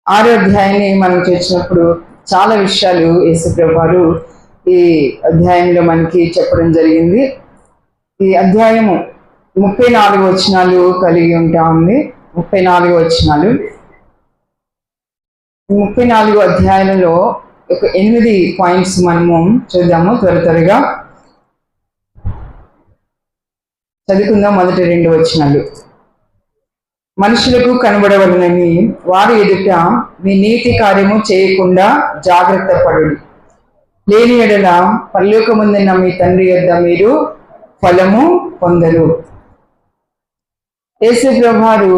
6వ అధ్యాయాన్ని మనం చూసినప్పుడు చాలా విషయాలు యేసుప్రభువు వారు ఈ అధ్యాయంలో మనకి చెప్పడం జరిగింది. ఈ అధ్యాయము 34 వచనాలు కలిగి ఉంటా ఉంది. 34 వచనాలు. 34 అధ్యాయంలో ఒక 8 పాయింట్స్ మనము చూద్దాము. త్వరగా చదువుకుందాం. మొదటి 2 వచనాలు. మనుషులకు కనబడవలనని వారి ఎదుట మీ నీతి కార్యము చేయకుండా జాగ్రత్త పడుడి. లేని ఎడల పరలోకమందున్న మీ తండ్రి యొద్ద మీరు ఫలము పొందరు. యేసుప్రభువు వారు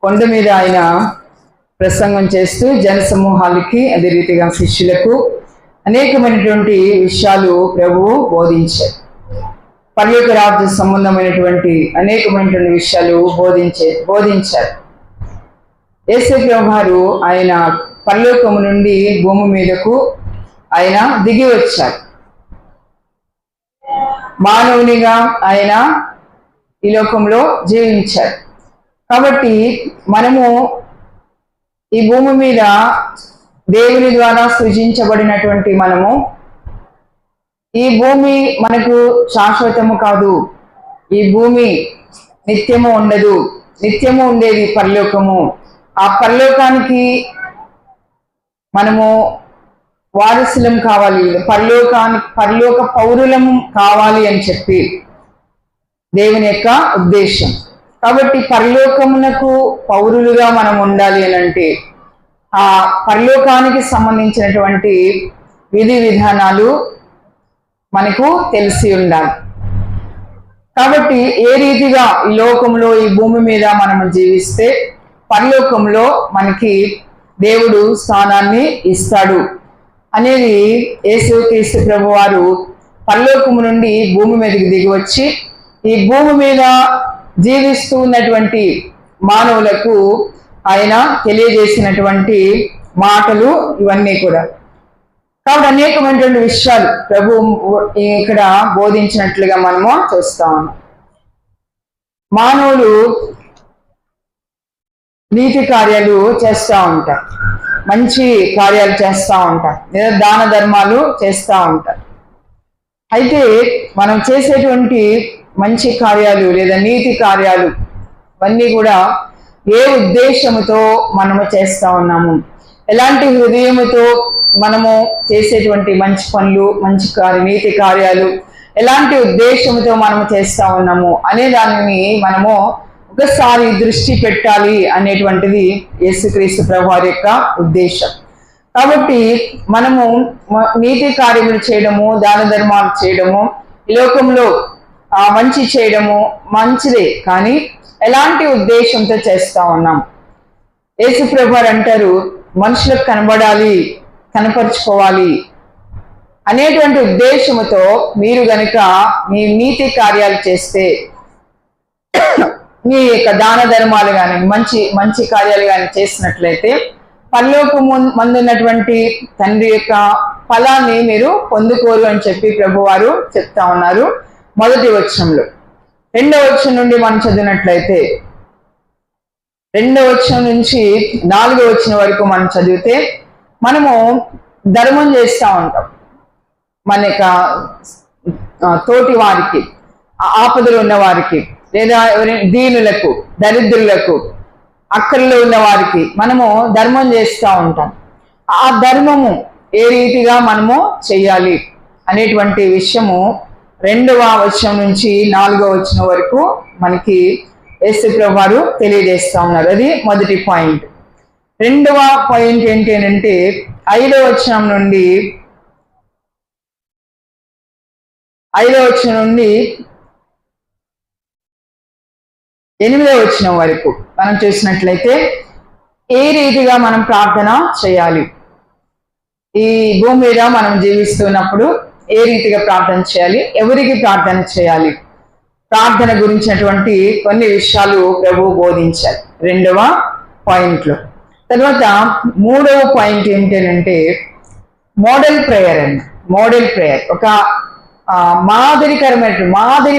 కొండ మీద ఆయన ప్రసంగం చేస్తూ జనసమూహాలకి అదే రీతిగా శిష్యులకు అనేకమైనటువంటి విషయాలు ప్రభువు బోధించారు. పరలోక రాజ్య సంబంధమైనటువంటి అనేకమైనటువంటి విషయాలు బోధించారు. యేసుప్రభువు వారు ఆయన పరలోకము నుండి భూమి మీదకు ఆయన దిగి వచ్చారు. మానవునిగా ఆయన ఈ లోకంలో జీవించారు. కాబట్టి మనము ఈ భూమి మీద దేవుని ద్వారా సృజించబడినటువంటి మనము, ఈ భూమి మనకు శాశ్వతము కాదు. ఈ భూమి నిత్యము ఉండదు. నిత్యము ఉండేది పరలోకము. ఆ పరలోకానికి మనము వారసులం కావాలి, పరలోక పౌరులం కావాలి అని చెప్పి దేవుని యొక్క ఉద్దేశం. కాబట్టి పరలోకమునకు పౌరులుగా మనం ఉండాలి అని అంటే ఆ పరలోకానికి సంబంధించినటువంటి విధి విధానాలు మనకు తెలిసి ఉండాలి. కాబట్టి ఏ రీతిగా ఈ లోకంలో ఈ భూమి మీద మనము జీవిస్తే పరలోకంలో మనకి దేవుడు స్థానాన్ని ఇస్తాడు అనేది యేసుక్రీస్తు ప్రభువు వారు పరలోకము నుండి భూమి మీదకి దిగి వచ్చి ఈ భూమి మీద జీవిస్తూ ఉన్నటువంటి మానవులకు ఆయన తెలియజేసినటువంటి మాటలు ఇవన్నీ కూడా. కాబట్టి అనేకమైనటువంటి విషయాలు ప్రభు ఇక్కడ బోధించినట్లుగా మనము చూస్తా ఉన్నాం. మానవులు నీతి కార్యాలు చేస్తూ ఉంటారు, మంచి కార్యాలు చేస్తూ ఉంటారు, లేదా దాన ధర్మాలు చేస్తూ ఉంటారు. అయితే మనం చేసేటువంటి మంచి కార్యాలు లేదా నీతి కార్యాలు ఇవన్నీ కూడా ఏ ఉద్దేశముతో మనము చేస్తూ ఉన్నాము, ఎలాంటి హృదయముతో మనము చేసేటువంటి మంచి పనులు, మంచి నీతి కార్యాలు ఎలాంటి ఉద్దేశంతో మనము చేస్తా ఉన్నాము అనే దానిని మనము ఒకసారి దృష్టి పెట్టాలి అనేటువంటిది యేసుక్రీస్తు ప్రభువారి యొక్క ఉద్దేశం. కాబట్టి మనము నీతి కార్యములు చేయడము, దాన ధర్మాలు చేయడము, ఈ లోకంలో మంచి చేయడము మంచిదే, కానీ ఎలాంటి ఉద్దేశంతో చేస్తా ఉన్నాం. యేసు ప్రభువారు అంటారు, మనుషులకు కనబడాలి, కనపరుచుకోవాలి అనేటువంటి ఉద్దేశముతో మీరు గనుక మీ నీతి కార్యాలు చేస్తే, మీ యొక్క దాన ధర్మాలు కానీ మంచి కార్యాలు కానీ చేసినట్లయితే పరలోకము మందున్నటువంటి తండ్రి యొక్క ఫలాన్ని మీరు పొందుకోరు అని చెప్పి ప్రభువారు చెప్తా ఉన్నారు. మొదటి వచనంలో. 2వ వచనం నుండి మనం చదివినట్లయితే 2వ వచనం నుంచి 4వ వచనం వరకు మనం చదివితే మనము ధర్మం చేస్తూ ఉంటాం. మన యొక్క తోటి వారికి, ఆపదలు ఉన్న వారికి, లేదా ఎవరైనా దీనులకు, దరిద్రులకు, అక్కర్లో ఉన్న వారికి మనము ధర్మం చేస్తూ ఉంటాం. ఆ ధర్మము ఏ రీతిగా మనము చెయ్యాలి అనేటువంటి విషయము 2వ వచనం నుంచి 4వ వచనం వరకు మనకి యేసుప్రభువు వారు తెలియజేస్తా ఉన్నారు. అది మొదటి పాయింట్. 2వ పాయింట్ ఏంటి అంటే 5వ వచనం నుండి 8వ వచనం వరకు మనం చూసినట్లయితే ఏ రీతిగా మనం ప్రార్థన చేయాలి, ఈ భూమి మీద మనం జీవిస్తున్నప్పుడు ఏ రీతిగా ప్రార్థన చేయాలి, ఎవరికి ప్రార్థన చేయాలి, ప్రార్థన గురించినటువంటి కొన్ని విషయాలు ప్రభువు బోధించారు 2వ పాయింట్లో. తర్వాత 3వ పాయింట్ ఏంటంటే మోడల్ ప్రేయర్ అండి. మోడల్ ప్రేయర్ ఒక మాదిరి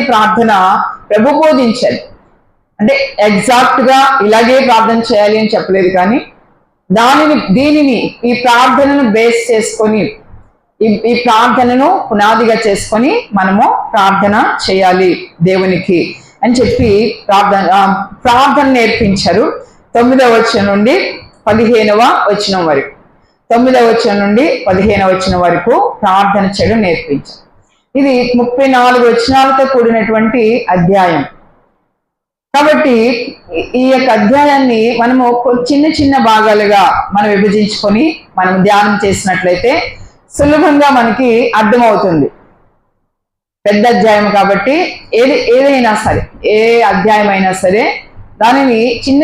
ప్రార్థన ప్రభు బోధించారు. అంటే ఎగ్జాక్ట్గా ఇలాగే ప్రార్థన చేయాలి అని చెప్పలేదు, కానీ దీనిని ఈ ప్రార్థనను బేస్ చేసుకొని ఈ ప్రార్థనను పునాదిగా చేసుకొని మనము ప్రార్థన చేయాలి దేవునికి అని చెప్పి ప్రార్థన నేర్పించారు. 9వ వచనం నుండి 15వ వచనం వరకు 9వ వచనం నుండి 15వ వచనం వరకు ప్రార్థన చేయడం నేర్పించారు. ఇది 34 వచనాలతో కూడినటువంటి అధ్యాయం. కాబట్టి ఈ యొక్క అధ్యాయాన్ని మనము చిన్న చిన్న భాగాలుగా మనం విభజించుకొని మనం ధ్యానం చేసినట్లయితే సులభంగా మనకి అర్థమవుతుంది. పెద్ద అధ్యాయం కాబట్టి ఏదైనా సరే, ఏ అధ్యాయం అయినా సరే దానిని చిన్న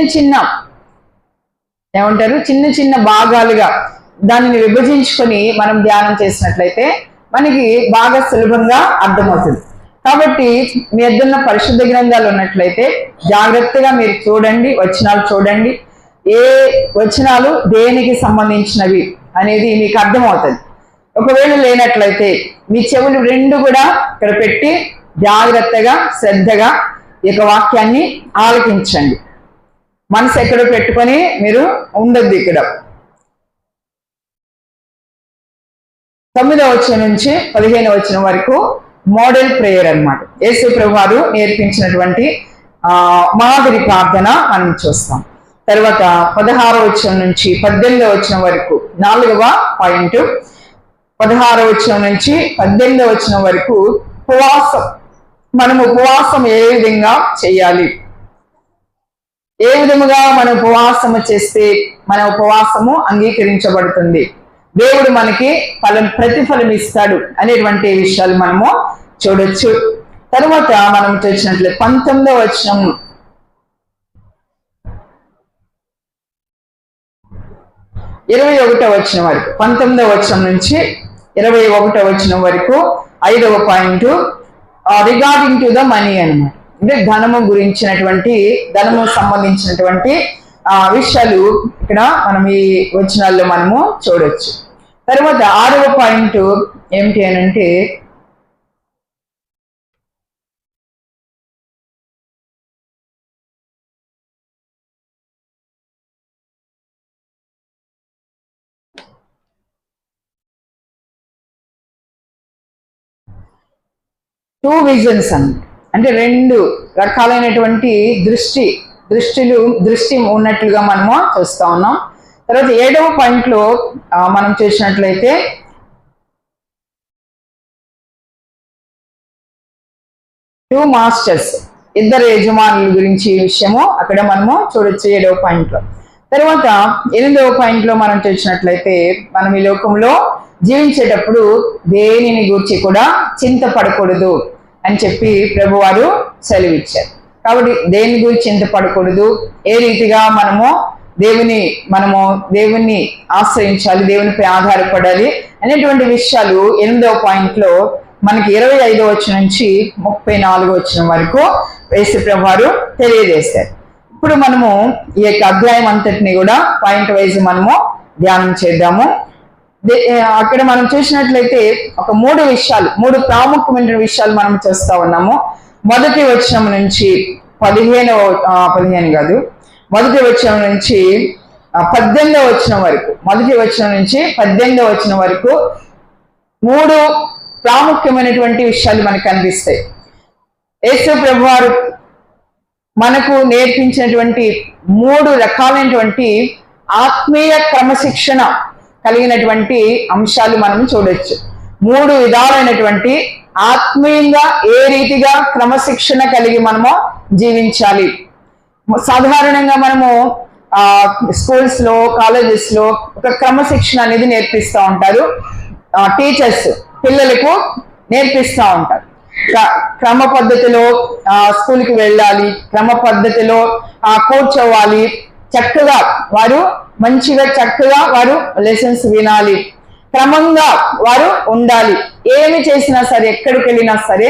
చిన్న భాగాలుగా దానిని విభజించుకొని మనం ధ్యానం చేసినట్లయితే మనకి బాగా సులభంగా అర్థమవుతుంది. కాబట్టి మీ ఎదున్న పరిశుద్ధ గ్రంథాలు ఉన్నట్లయితే జాగ్రత్తగా మీరు చూడండి, వచనాలు చూడండి, ఏ వచనాలు దేనికి సంబంధించినవి అనేది మీకు అర్థమవుతుంది. ఒకవేళ లేనట్లయితే మీ చెవులు రెండు కూడా ఇక్కడ పెట్టి జాగ్రత్తగా శ్రద్ధగా ఈ యొక్క వాక్యాన్ని ఆలకించండి. మనసు ఎక్కడో పెట్టుకొని మీరు ఉండద్దు. ఇక్కడ 9వ వచనం నుంచి 15వ వచనం వరకు మోడల్ ప్రేయర్ అన్నమాట. యేసు ప్రభువారు నేర్పించినటువంటి మాదిరి ప్రార్థన మనం చూస్తాం. తర్వాత 16వ వచనం నుంచి 18వ వచనం వరకు 4వ పాయింట్. 16వ వచనం నుంచి 18వ వచనం వరకు ఉపవాసం ఏ విధంగా చేయాలి, ఏ విధముగా మనం ఉపవాసము చేస్తే మన ఉపవాసము అంగీకరించబడుతుంది, దేవుడు మనకి ప్రతిఫలం ఇస్తాడు అనేటువంటి విషయాలు మనము చూడొచ్చు. తర్వాత మనం చూసినట్లే 19వ వచనం 21వ వచనం వరకు 19వ వచనం నుంచి 21వ వచనం వరకు 5వ point regarding to the money అన్నమాట. అంటే ధనము సంబంధించినటువంటి విషయాలు ఇక్కడ మనం ఈ వచనాల్లో మనము చూడొచ్చు. తర్వాత 6వ పాయింట్ ఏమిటి అని అంటే టూ విజన్స్ అంటే రెండు రకాలైనటువంటి దృష్టి ఉన్నట్లుగా మనము చూస్తా ఉన్నాం. తర్వాత 7వ పాయింట్లో మనం చూసినట్లయితే టూ మాస్టర్స్, ఇద్దరు యజమానుల గురించి విషయము అక్కడ మనము చూడొచ్చు 7వ పాయింట్లో. తర్వాత 8వ పాయింట్లో మనం చూసినట్లయితే మనం ఈ లోకంలో జీవించేటప్పుడు దేనిని గురించి కూడా చింతపడకూడదు అని చెప్పి ప్రభువారు సెలవిచ్చారు. కాబట్టి దేని గురించి చింతపడకూడదు, ఏ రీతిగా మనము దేవుణ్ణి ఆశ్రయించాలి, దేవునిపై ఆధారపడాలి అనేటువంటి విషయాలు 8వ పాయింట్లో మనకి 25వ వచనం నుంచి 34వ వచనం వరకు యేసు ప్రభువారు తెలియజేశారు. ఇప్పుడు మనము ఈ యొక్క అధ్యాయం అంతటిని కూడా పాయింట్ వైజ్ మనము ధ్యానం చేద్దాము. అక్కడ మనం చూసినట్లయితే ఒక మూడు ప్రాముఖ్యమైన విషయాలు మనం చూస్తా ఉన్నాము. మొదటి వచనం నుంచి 18వ వచనం వరకు మొదటి వచనం నుంచి 18వ వచనం వరకు 3 ప్రాముఖ్యమైనటువంటి విషయాలు మనకు కనిపిస్తాయి. యేసు ప్రభువారు మనకు నేర్పించినటువంటి 3 రకాలైనటువంటి ఆత్మీయ క్రమశిక్షణ కలిగినటువంటి అంశాలు మనం చూడొచ్చు. 3 విధాలైనటువంటి ఆత్మీయంగా ఏ రీతిగా క్రమశిక్షణ కలిగి మనము జీవించాలి. సాధారణంగా మనము స్కూల్స్ లో, కాలేజెస్ లో ఒక క్రమశిక్షణ అనేది నేర్పిస్తూ ఉంటారు. టీచర్స్ పిల్లలకు నేర్పిస్తూ ఉంటారు. క్రమ పద్ధతిలో స్కూల్కి వెళ్ళాలి, క్రమ పద్ధతిలో కూర్చోవాలి, చక్కగా వారు లెసన్స్ వినాలి, క్రమంగా వారు ఉండాలి. ఏమి చేసినా సరే, ఎక్కడికి వెళ్ళినా సరే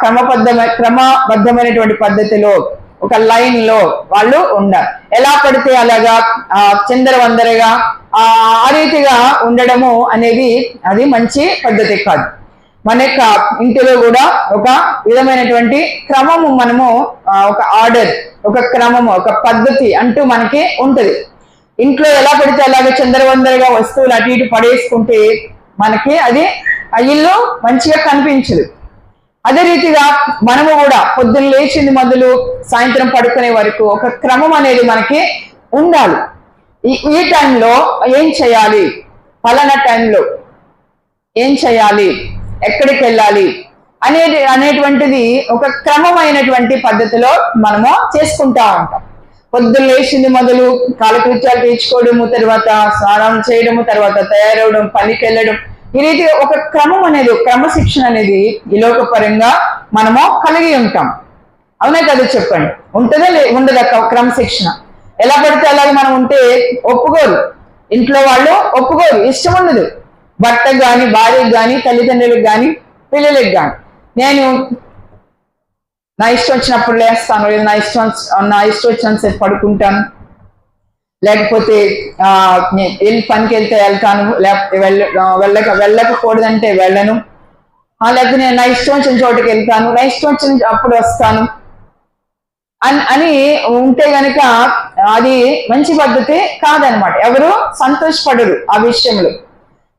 క్రమబద్ధమైనటువంటి పద్ధతిలో ఒక లైన్ లో వాళ్ళు ఉండాలి. ఎలా పడితే అలాగా చిందరవందరగా ఆ రీతిగా ఉండడము అనేది అది మంచి పద్ధతి కాదు. మన యొక్క ఇంటిలో కూడా ఒక విధమైనటువంటి క్రమము, మనము ఒక ఆర్డర్, ఒక క్రమము, ఒక పద్ధతి అంటూ మనకి ఉంటుంది. ఇంట్లో ఎలా పడితే అలాగే చందరవందరగా వస్తువులు అటు ఇటు పడేసుకుంటే మనకి అది ఆ ఇల్లు మంచిగా కనిపించదు. అదే రీతిగా మనము కూడా పొద్దున్న లేచింది మొదలు సాయంత్రం పడుకునే వరకు ఒక క్రమం అనేది మనకి ఉండాలి. ఈ టైంలో ఏం చేయాలి, ఫలానా టైంలో ఏం చేయాలి, ఎక్కడికి వెళ్ళాలి అనేటువంటిది ఒక క్రమమైనటువంటి పద్ధతిలో మనము చేసుకుంటా ఉంటాం. పొద్దున్న లేచింది మొదలు కాలకృత్యాలు తీర్చుకోవడము, తర్వాత స్నానం చేయడము, తర్వాత తయారవడం, పనికి వెళ్ళడం, ఈ రీతి ఒక క్రమం అనేది, క్రమశిక్షణ అనేది ఈ లోకపరంగా మనము కలిగి ఉంటాం. అవునే కదా చెప్పండి, ఉంటుందా ఉండదా క్రమశిక్షణ? ఎలా పడితే అలాగే మనం ఉంటే ఒప్పుకోరు, ఇంట్లో వాళ్ళు ఒప్పుకోరు, ఇష్టం ఉండదు. భర్తకు కానీ, భార్యకు కానీ, తల్లిదండ్రులకు కానీ, పిల్లలకు కానీ. నేను నా ఇష్టం వచ్చినప్పుడు లేస్తాను, లేదా నా ఇష్టం వచ్చినంతసేపు పడుకుంటాను, లేకపోతే పనికి వెళ్తే వెళ్తాను, లేకపోతే వెళ్ళకపోకూడదంటే వెళ్ళను, లేకపోతే నేను నా ఇష్టం వచ్చిన చోటుకి వెళ్తాను, నా ఇష్టం వచ్చిన అప్పుడు వస్తాను అని ఉంటే గనక అది మంచి పద్ధతి కాదనమాట. ఎవరు సంతోషపడరు ఆ విషయంలో.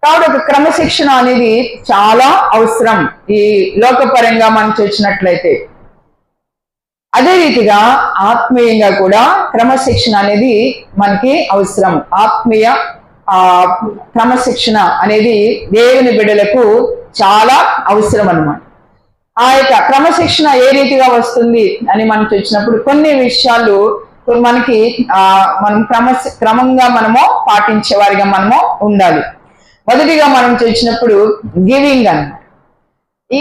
కాబట్టి ఒక క్రమశిక్షణ అనేది చాలా అవసరం ఈ లోకపరంగా మనం చూసినట్లయితే. అదే రీతిగా ఆత్మీయంగా కూడా క్రమశిక్షణ అనేది మనకి అవసరం. ఆత్మీయ క్రమశిక్షణ అనేది దేవుని బిడ్డలకు చాలా అవసరం అన్నమాట. ఆ యొక్క క్రమశిక్షణ ఏ రీతిగా వస్తుంది అని మనం చూసినప్పుడు కొన్ని విషయాలు మనకి మనం క్రమంగా మనము పాటించే వారిగా మనము ఉండాలి. మొదటిగా మనం చూసినప్పుడు గివింగ్ అన్నమాట. ఈ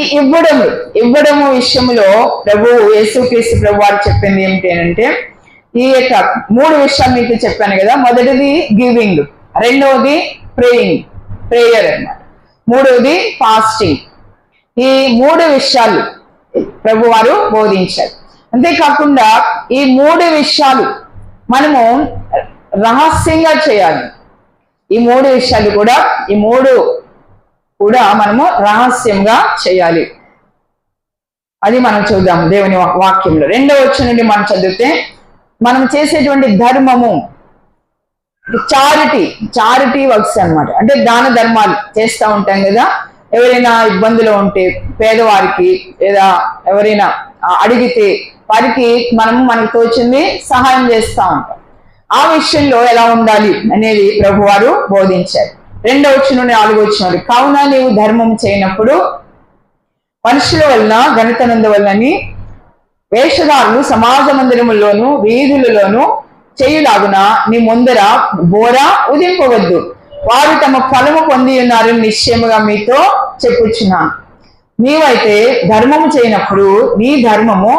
ఇవ్వడము విషయంలో యేసుక్రీస్తు ప్రభు వారు చెప్పింది ఏమిటి అంటే, ఈ యొక్క 3 విషయాలు మీకు చెప్పాను కదా. మొదటిది గివింగ్, రెండవది ప్రేయర్ అన్నమాట, మూడవది ఫాస్టింగ్. ఈ 3 విషయాలు ప్రభు వారు బోధించారు. అంతేకాకుండా ఈ 3 విషయాలు మనము రహస్యంగా చేయాలి. ఈ 3 విషయాలు కూడా మనము రహస్యంగా చేయాలి. అది మనం చూద్దాం దేవుని వాక్యంలో. 2వ వచనం నుండి మనం చదివితే, మనం చేసేటువంటి ధర్మము, చారిటీ వర్క్స్ అన్నమాట. అంటే దాన ధర్మాలు చేస్తూ ఉంటాం కదా. ఎవరైనా ఇబ్బందులు ఉంటే పేదవారికి, లేదా ఎవరైనా అడిగితే వారికి మనకు తోచింది సహాయం చేస్తూ ఉంటాం. ఆ విషయంలో ఎలా ఉండాలి అనేది ప్రభువారు బోధించారు. 2వ వచనం నుండి 4వ వచనం వరకు, కావున నీవు ధర్మం చేయనప్పుడు మనుషుల వలన ఘనతనందు వలనని వేషధారులు సమాజ మందిరముల్లోను వీధులలోను చేయులాగున నీ ముందర బోర ఉదింపవద్దు, వారు తమ ఫలము పొంది ఉన్నారని నిశ్చయముగా మీతో చెప్పుచున్నాను. నీవైతే ధర్మము చేయనప్పుడు నీ ధర్మము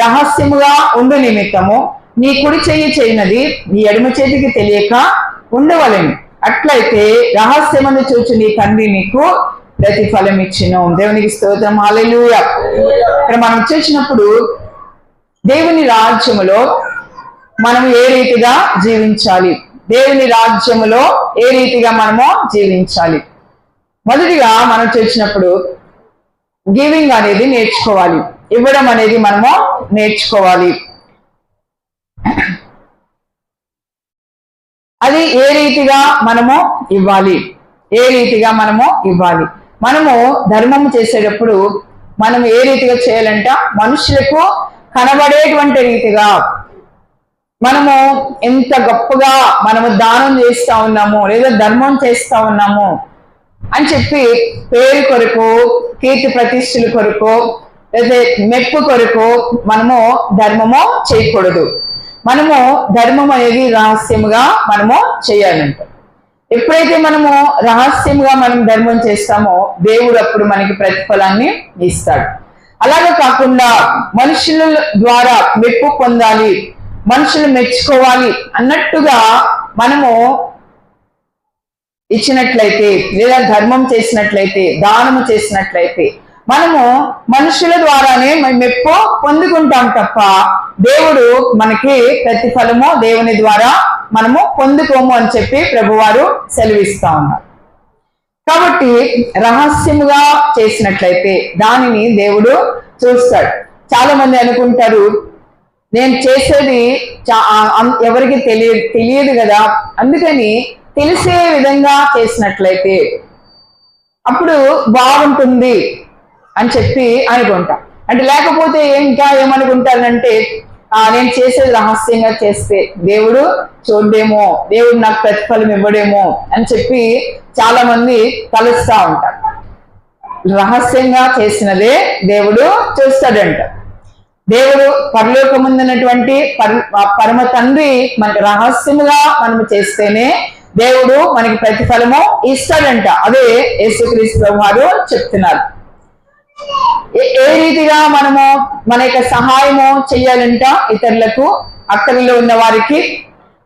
రహస్యముగా ఉండు నిమిత్తము నీ కుడి చెయ్యి చేయనది నీ ఎడమ చేతికి తెలియక ఉండవలెను. అట్లయితే రహస్యమును చూచి నీ తండ్రి నీకు ప్రతిఫలం ఇచ్చును. దేవునికి స్తోత్రం, హల్లెలూయా. ఇక్కడ మనం చూసినప్పుడు దేవుని రాజ్యములో మనం ఏ రీతిగా జీవించాలి, దేవుని రాజ్యములో ఏ రీతిగా మనము జీవించాలి. మొదటిగా మనం చూసినప్పుడు గివింగ్ అనేది నేర్చుకోవాలి, ఇవ్వడం అనేది మనము నేర్చుకోవాలి. అది ఏ రీతిగా మనము ఇవ్వాలి, మనము ధర్మము చేసేటప్పుడు మనం ఏ రీతిగా చేయాలంట, మనుషులకు కనబడేటువంటి రీతిగా మనము ఎంత గొప్పగా మనము దానం చేస్తా ఉన్నాము, లేదా ధర్మం చేస్తా ఉన్నాము అని చెప్పి పేరు కొరకు, కీర్తి ప్రతిష్టల కొరకు, లేదా మెప్పు కొరకు మనము ధర్మము చేయకూడదు. మనము ధర్మం అనేది రహస్యముగా మనము చేయాలంట. ఎప్పుడైతే మనము రహస్యంగా మనం ధర్మం చేస్తామో దేవుడు అప్పుడు మనకి ప్రతిఫలాన్ని ఇస్తాడు. అలాగే కాకుండా మనుషుల ద్వారా మెప్పు పొందాలి, మనుషులు మెచ్చుకోవాలి అన్నట్టుగా మనము ఇచ్చినట్లయితే, లేదా ధర్మం చేసినట్లయితే, దానము చేసినట్లయితే మనము మనుషుల ద్వారానే మెప్పు పొందుకుంటాం తప్ప దేవుడు మనకి ప్రతిఫలము దేవుని ద్వారా మనము పొందుకోము అని చెప్పి ప్రభువారు సెలవిస్తా ఉన్నారు. కాబట్టి రహస్యముగా చేసినట్లయితే దానిని దేవుడు చూస్తాడు. చాలా మంది అనుకుంటారు, నేను చేసేది ఎవరికి తెలియదు కదా, అందుకని తెలిసే విధంగా చేసినట్లయితే అప్పుడు బాగుంటుంది అని చెప్పి అనుకుంటా. అంటే లేకపోతే ఇంకా ఏమనుకుంటానంటే నేను చేసేది రహస్యంగా చేస్తే దేవుడు చూడేమో, దేవుడు నాకు ప్రతిఫలం ఇవ్వడేమో అని చెప్పి చాలా మంది తలుస్తా ఉంటారు. రహస్యంగా చేసినదే దేవుడు చూస్తాడంట. దేవుడు పరలోకముందున్నటువంటి పరమ తండ్రి మనకి రహస్యముగా మనము చేస్తేనే దేవుడు మనకి ప్రతిఫలము ఇస్తాడంట. అదే యేసుక్రీస్తు ప్రభువారు చెప్తున్నారు. ఏ రీతిగా మనము మన యొక్క సహాయము చెయ్యాలంట ఇతరులకు, అక్కడిలో ఉన్న వారికి.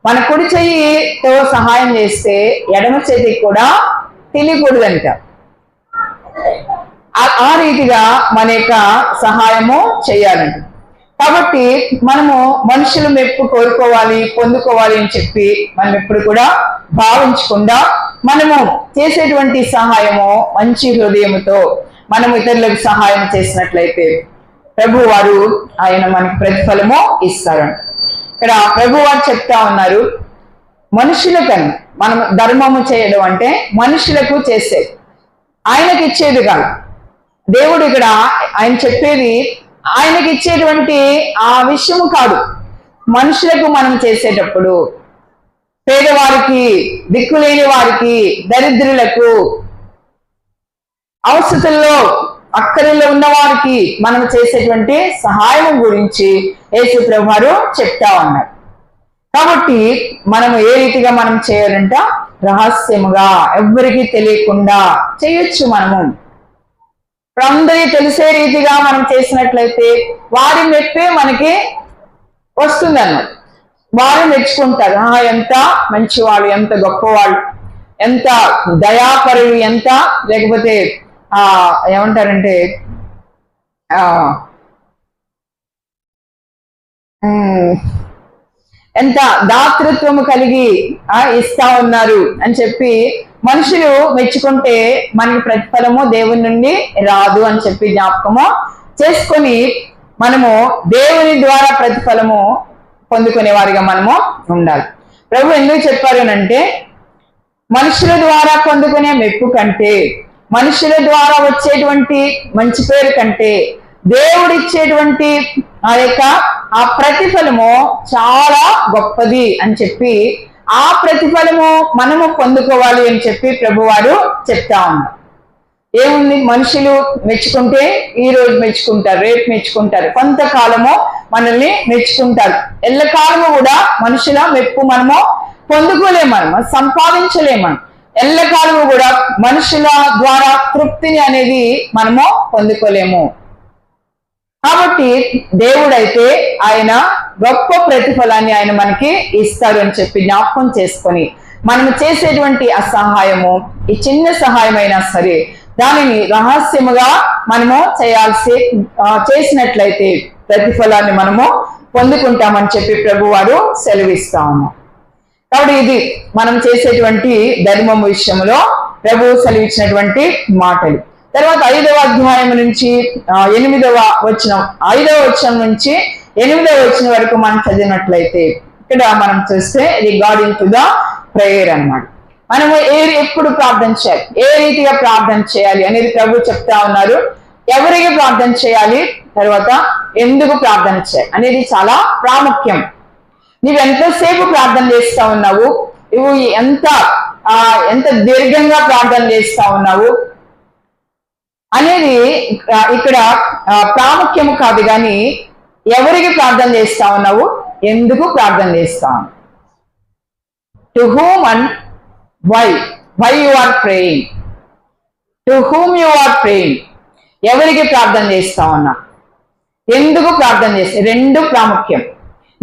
మన కుడి చెయ్యితో సహాయం చేస్తే ఎడమ చేతికి కూడా తెలియకూడదంట. ఆ రీతిగా మన యొక్క సహాయము చేయాలంట. కాబట్టి మనము మనుషులు మెప్పు కోరుకోవాలి, పొందుకోవాలి అని చెప్పి మనం ఎప్పుడు కూడా భావించకుండా మనము చేసేటువంటి సహాయము మంచి హృదయముతో మనం ఇతరులకు సహాయం చేసినట్లయితే ప్రభు వారు ఆయన మనకి ప్రతిఫలము ఇస్తారంట. ఇక్కడ ప్రభు వారు చెప్తా ఉన్నారు, మనుషులకన్నా మనం ధర్మము చేయడం అంటే మనుషులకు చేసేది, ఆయనకి ఇచ్చేది కాదు. దేవుడు ఇక్కడ ఆయన చెప్పేది ఆయనకి ఇచ్చేటువంటి ఆ విషయము కాదు. మనుషులకు మనం చేసేటప్పుడు పేదవారికి, దిక్కులేని వారికి, దరిద్రులకు, అవసరతల్లో అక్కరిలో ఉన్న వారికి మనం చేసేటువంటి సహాయం గురించి యేసు ప్రభువారు చెప్తా ఉన్నారు. కాబట్టి మనము ఏ రీతిగా మనం చేయాలంట, రహస్యముగా ఎవ్వరికి తెలియకుండా చేయొచ్చు. మనము అందరికీ తెలిసే రీతిగా మనం చేసినట్లయితే వారి మెప్పే మనకి వస్తుంది అన్నమాట. వారు మెచ్చుకుంటారు, ఎంత మంచివాళ్ళు, ఎంత గొప్పవాళ్ళు, ఎంత దయాపరులు, ఎంత లేకపోతే ఏమంటారంటే ఎంత దాతృత్వము కలిగి ఇస్తా ఉన్నారు అని చెప్పి మనుషులు మెచ్చుకుంటే మనకి ప్రతిఫలము దేవుని నుండి రాదు అని చెప్పి జ్ఞాపకము చేసుకొని మనము దేవుని ద్వారా ప్రతిఫలము పొందుకునే వారిగా మనము ఉండాలి. ప్రభు ఎందుకు చెప్పారు అంటే, మనుషుల ద్వారా పొందుకునే మెప్పు కంటే, మనుషుల ద్వారా వచ్చేటువంటి మంచి పేరు కంటే దేవుడిచ్చేటువంటి ఆ ప్రతిఫలము చాలా గొప్పది అని చెప్పి ఆ ప్రతిఫలము మనము పొందుకోవాలి అని చెప్పి ప్రభువారు చెప్తా ఉన్నారు. ఏముంది, మనుషులు మెచ్చుకుంటే ఈ రోజు మెచ్చుకుంటారు, రేపు మెచ్చుకుంటారు, కొంతకాలము మనల్ని మెచ్చుకుంటారు. ఎల్లకాలము కూడా మనుషుల మెప్పు మనము పొందుకోలేము, మనం సంపాదించలేము. ఎల్లకాలము కూడా మనుషుల ద్వారా తృప్తిని అనేది మనము పొందుకోలేము. కాబట్టి దేవుడైతే ఆయన గొప్ప ప్రతిఫలాన్ని ఆయన మనకి ఇస్తారు అని చెప్పి జ్ఞాపకం చేసుకొని మనము చేసేటువంటి ఆ సహాయము, ఈ చిన్న సహాయమైనా సరే దానిని రహస్యముగా మనము చేసినట్లయితే ప్రతిఫలాన్ని మనము పొందుకుంటామని చెప్పి ప్రభువారు సెలవిస్తా ఉన్నాం. కాబట్టి ఇది మనం చేసేటువంటి ధర్మము విషయంలో ప్రభువు సెలవిచ్చినటువంటి మాటలు. తర్వాత 5వ అధ్యాయం నుంచి 8వ వచనం, 5వ వచనం నుంచి 8వ వచనం వరకు మనం చదివినట్లయితే ఇక్కడ మనం చూస్తే రిగార్డింగ్ టు ద ప్రేయర్ అన్నమాట. మనము ఎప్పుడు ప్రార్థన చేయాలి, ఏ రీతిగా ప్రార్థన చేయాలి అనేది ప్రభు చెప్తా ఉన్నారు. ఎవరికి ప్రార్థన చేయాలి, తర్వాత ఎందుకు ప్రార్థన చేయాలి అనేది చాలా ప్రాముఖ్యం. నువ్వు ఎంతసేపు ప్రార్థన చేస్తా ఉన్నావు, నువ్వు ఎంత దీర్ఘంగా ప్రార్థన చేస్తా ఉన్నావు అనేది ఇక్కడ ప్రాముఖ్యము కాదు, కానీ ఎవరికి ప్రార్థన చేస్తా ఉన్నావు, ఎందుకు ప్రార్థన చేస్తావు, to whom and why you are praying, to whom you are praying, ఎవరికి ప్రార్థన చేస్తా ఉన్నా, ఎందుకు ప్రార్థన చేస్తా, రెండు ప్రాముఖ్యం.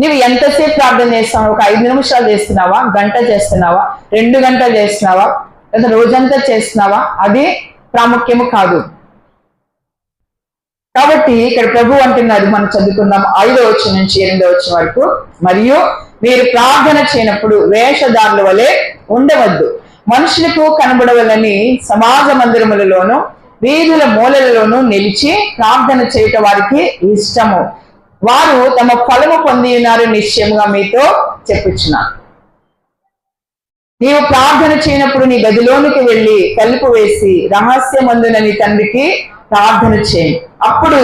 నువ్వు ఎంతసేపు ప్రార్థన చేస్తావు, ఒక 5 నిమిషాలు చేస్తున్నావా, గంట చేస్తున్నావా, 2 గంటలు చేస్తున్నావా, లేదా రోజంతా చేస్తున్నావా, అది ప్రాముఖ్యము కాదు. కాబట్టి ఇక్కడ ప్రభు అంటున్నారు, మనం చదువుకుందాం 5వ వచనం నుంచి 8వ వచనం వరకు. మరియు మీరు ప్రార్థన చేయనప్పుడు వేషధారుల వలె ఉండవద్దు, మనుషులకు కనబడవలని సమాజ మందిరములలోను వీధుల మూలలలోనూ నిలిచి ప్రార్థన చేయటం వారికి ఇష్టము. వారు తమ ఫలము పొంది ఉన్నారు నిశ్చయముగా మీతో చెప్పుచున్నాను. నీవు ప్రార్థన చేయనప్పుడు నీ గదిలోనికి వెళ్ళి తలుపు వేసి రహస్యమందున నీ తండ్రికి ప్రార్థన చేయి. అప్పుడు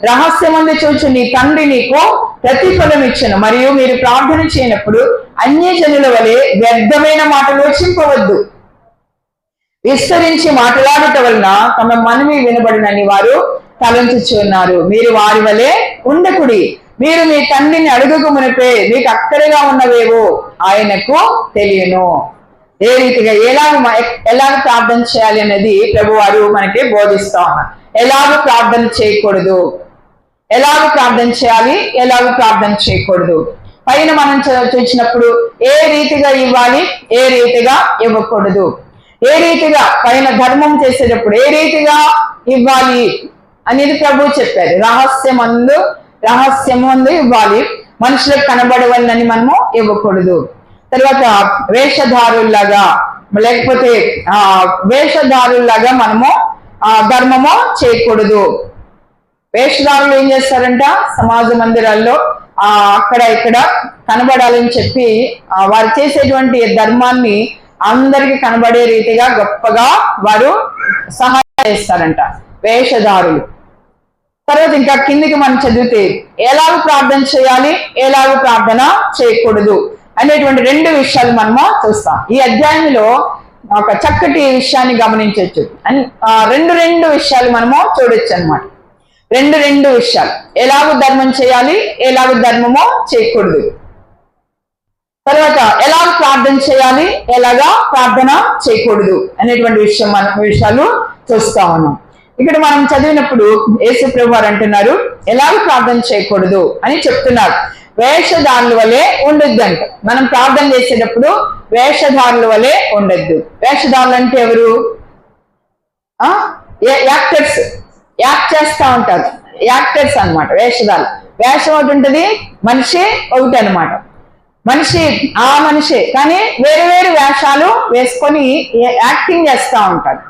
రహస్యమందు చూచు నీ తండ్రి నీకు ప్రతిఫలం ఇచ్చును. మరియు మీరు ప్రార్థన చేయనప్పుడు అన్యజనుల వలె వ్యర్థమైన మాటలు చింపవద్దు. విస్తరించి మాట్లాడట వలన తమ మనవి వినబడినని వారు తలంచుచున్నారు. మీరు వారి వలె ఉండకుడి. మీరు మీ తండ్రిని అడుగుకు మునిపే మీకు అక్కడగా ఉన్నవేవో ఆయనకు తెలియను. ఏ రీతిగా ఎలాగ ప్రార్థన చేయాలి అనేది ప్రభు వారు మనకి బోధిస్తా ఉన్నారు. ఎలాగ ప్రార్థన చేయకూడదు, ఎలాగ ప్రార్థన చేయాలి, ఎలాగ ప్రార్థన చేయకూడదు. పైన మనం చూసినప్పుడు ఏ రీతిగా ఇవ్వాలి, ఏ రీతిగా ఇవ్వకూడదు, ఏ రీతిగా పైన ధర్మం చేసేటప్పుడు ఏ రీతిగా ఇవ్వాలి అనేది ప్రభు చెప్పారు. రహస్యమందు ఇవ్వాలి, మనుషులకు కనబడవాలని మనము ఇవ్వకూడదు. తర్వాత వేషధారుల్లాగా లేకపోతే వేషధారుల్లాగా మనము ధర్మము చేయకూడదు. వేషధారులు ఏం చేస్తారంట, సమాజ మందిరాల్లో అక్కడ ఇక్కడ కనబడాలని చెప్పి వారు చేసేటువంటి ధర్మాన్ని అందరికి కనబడే రీతిగా గొప్పగా వారు సహాయం చేస్తారంట వేషధారులు. తర్వాత ఇంకా కిందికి మనం చదివితే ఎలాగ ప్రార్థన చేయాలి, ఎలాగ ప్రార్థన చేయకూడదు అనేటువంటి 2 విషయాలు మనము చూస్తాం. ఈ అధ్యాయంలో ఒక చక్కటి విషయాన్ని గమనించవచ్చు. రెండు విషయాలు మనము చూడొచ్చు అనమాట. రెండు విషయాలు, ఎలాగ ధర్మం చేయాలి, ఎలాగ ధర్మమో చేయకూడదు. తర్వాత ఎలాగ ప్రార్థన చేయాలి, ఎలాగా ప్రార్థన చేయకూడదు అనేటువంటి విషయాలు చూస్తా ఉన్నాం. ఇక్కడ మనం చదివినప్పుడు యేసు ప్రభు వారు అంటున్నారు ఎలాగ ప్రార్థన చేయకూడదు అని చెప్తున్నారు. వేషధారుల వలె ఉండొద్దు అంట. మనం ప్రార్థన చేసేటప్పుడు వేషధారుల వలె ఉండొద్దు. వేషధారులు అంటే ఎవరు? యాక్టర్స్, యాక్ట్ చేస్తూ ఉంటారు, యాక్టర్స్ అనమాట వేషధారులు. వేషం ఒకటి ఉంటుంది, మనిషి ఒకటి అనమాట. మనిషే కానీ వేరు వేరు వేషాలు వేసుకొని యాక్టింగ్ చేస్తూ ఉంటారు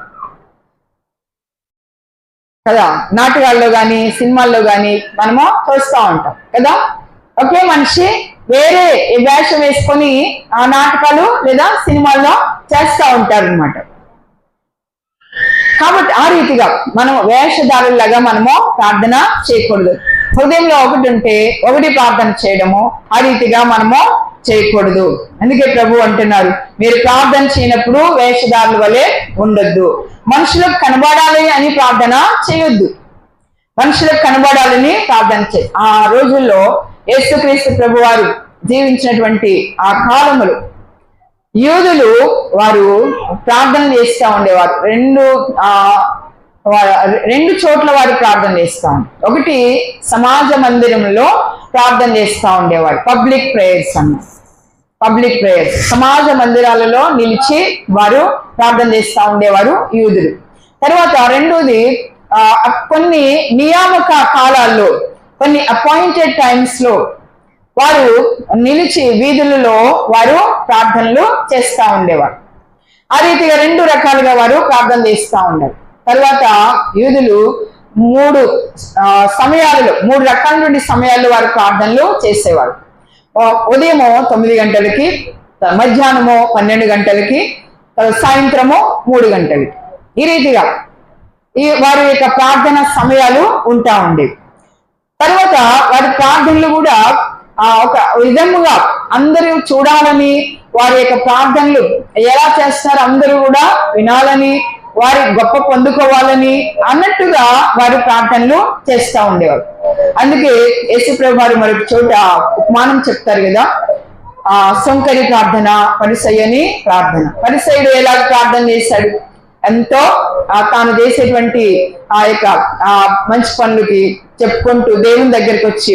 కదా. నాటకాల్లో కానీ సినిమాల్లో కానీ మనము చూస్తూ ఉంటాం కదా. ఒకే మనిషి వేరే వేషం వేసుకొని ఆ నాటకాలు లేదా సినిమాల్లో చేస్తూ ఉంటారు అనమాట. కాబట్టి ఆ రీతిగా మనం వేషధారులాగా మనము ప్రార్థన చేయకూడదు. హృదయంలో ఒకటి ఉంటే ఒకటి ప్రార్థన చేయడము, ఆ రీతిగా మనము చేయకూడదు. అందుకే ప్రభు అంటున్నారు మీరు ప్రార్థన చేయనప్పుడు వేషధారుల వలె ఉండొద్దు. మనుషులకు కనబడాలి అని ప్రార్థన చేయొద్దు. మనుషులకు కనబడాలని ప్రార్థన చేయ. ఆ రోజుల్లో యేసుక్రీస్తు ప్రభు వారు జీవించినటువంటి ఆ కాలములు యూదులు వారు ప్రార్థన చేస్తూ ఉండేవారు. రెండు చోట్ల వారు ప్రార్థన చేస్తూ ఉంటారు. ఒకటి సమాజ మందిరంలో ప్రార్థన చేస్తూ ఉండేవారు, పబ్లిక్ ప్రేయర్స్ అన్నారు. పబ్లిక్ ప్రేయర్స్ సమాజ మందిరాలలో నిలిచి వారు ప్రార్థన చేస్తూ ఉండేవారు యూదులు. తర్వాత రెండోది కొన్ని నియామక కాలాల్లో, కొన్ని అపాయింటెడ్ టైమ్స్ లో వారు నిలిచి వీధులలో వారు ప్రార్థనలు చేస్తూ ఉండేవారు. ఆ రీతిగా 2 రకాలుగా వారు ప్రార్థన చేస్తూ ఉండేవారు. తర్వాత యూదులు 3 సమయాలలో 3 రకాలైన సమయాల్లో వారు ప్రార్థనలు చేసేవారు. ఉదయము 9 గంటలకి, మధ్యాహ్నము 12 గంటలకి, సాయంత్రము 3 గంటలకి. ఈ రీతిగా వారి యొక్క ప్రార్థన సమయాలు ఉంటా ఉండేవి. తర్వాత వారి ప్రార్థనలు కూడా ఒక విధముగా అందరూ చూడాలని, వారి యొక్క ప్రార్థనలు ఎలా చేస్తారో అందరూ కూడా వినాలని, వారి గొప్ప పొందుకోవాలని అన్నట్టుగా వారు ప్రార్థనలు చేస్తూ ఉండేవారు. అందుకే యేసుప్రభు వారు మరొక చోట ఉపమానం చెప్తారు కదా, సొంకరి ప్రార్థన, పరిసయ్యని ప్రార్థన. పరిసయ్యుడు ఎలా ప్రార్థన చేశాడు? ఎంతో తాను చేసేటువంటి ఆ యొక్క మంచి పనులకి చెప్పుకుంటూ దేవుని దగ్గరికి వచ్చి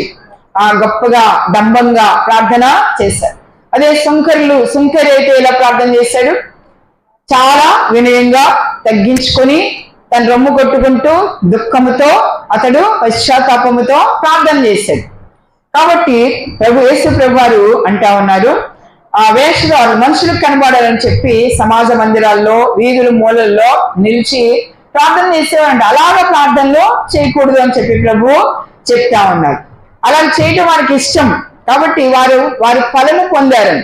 గొప్పగా డంబంగా ప్రార్థన చేశాడు. అదే సుంకరి అయితే ఎలా ప్రార్థన చేశాడు? చాలా వినయంగా తగ్గించుకొని తన రొమ్ము కొట్టుకుంటూ దుఃఖముతో అతడు పశ్చాత్తాపముతో ప్రార్థన చేశాడు. కాబట్టి యేసు ప్రభు వారు అంటా ఉన్నారు వేషధారు మనుషులకు కనబడాలని చెప్పి సమాజ మందిరాల్లో వీధుల మూలల్లో నిలిచి ప్రార్థన చేసేవారంట. అలాగా ప్రార్థనలో చేయకూడదు అని చెప్పి ప్రభు చెప్తా ఉన్నారు. అలా చేయడం వారికి ఇష్టం కాబట్టి వారి ఫలము పొందారని.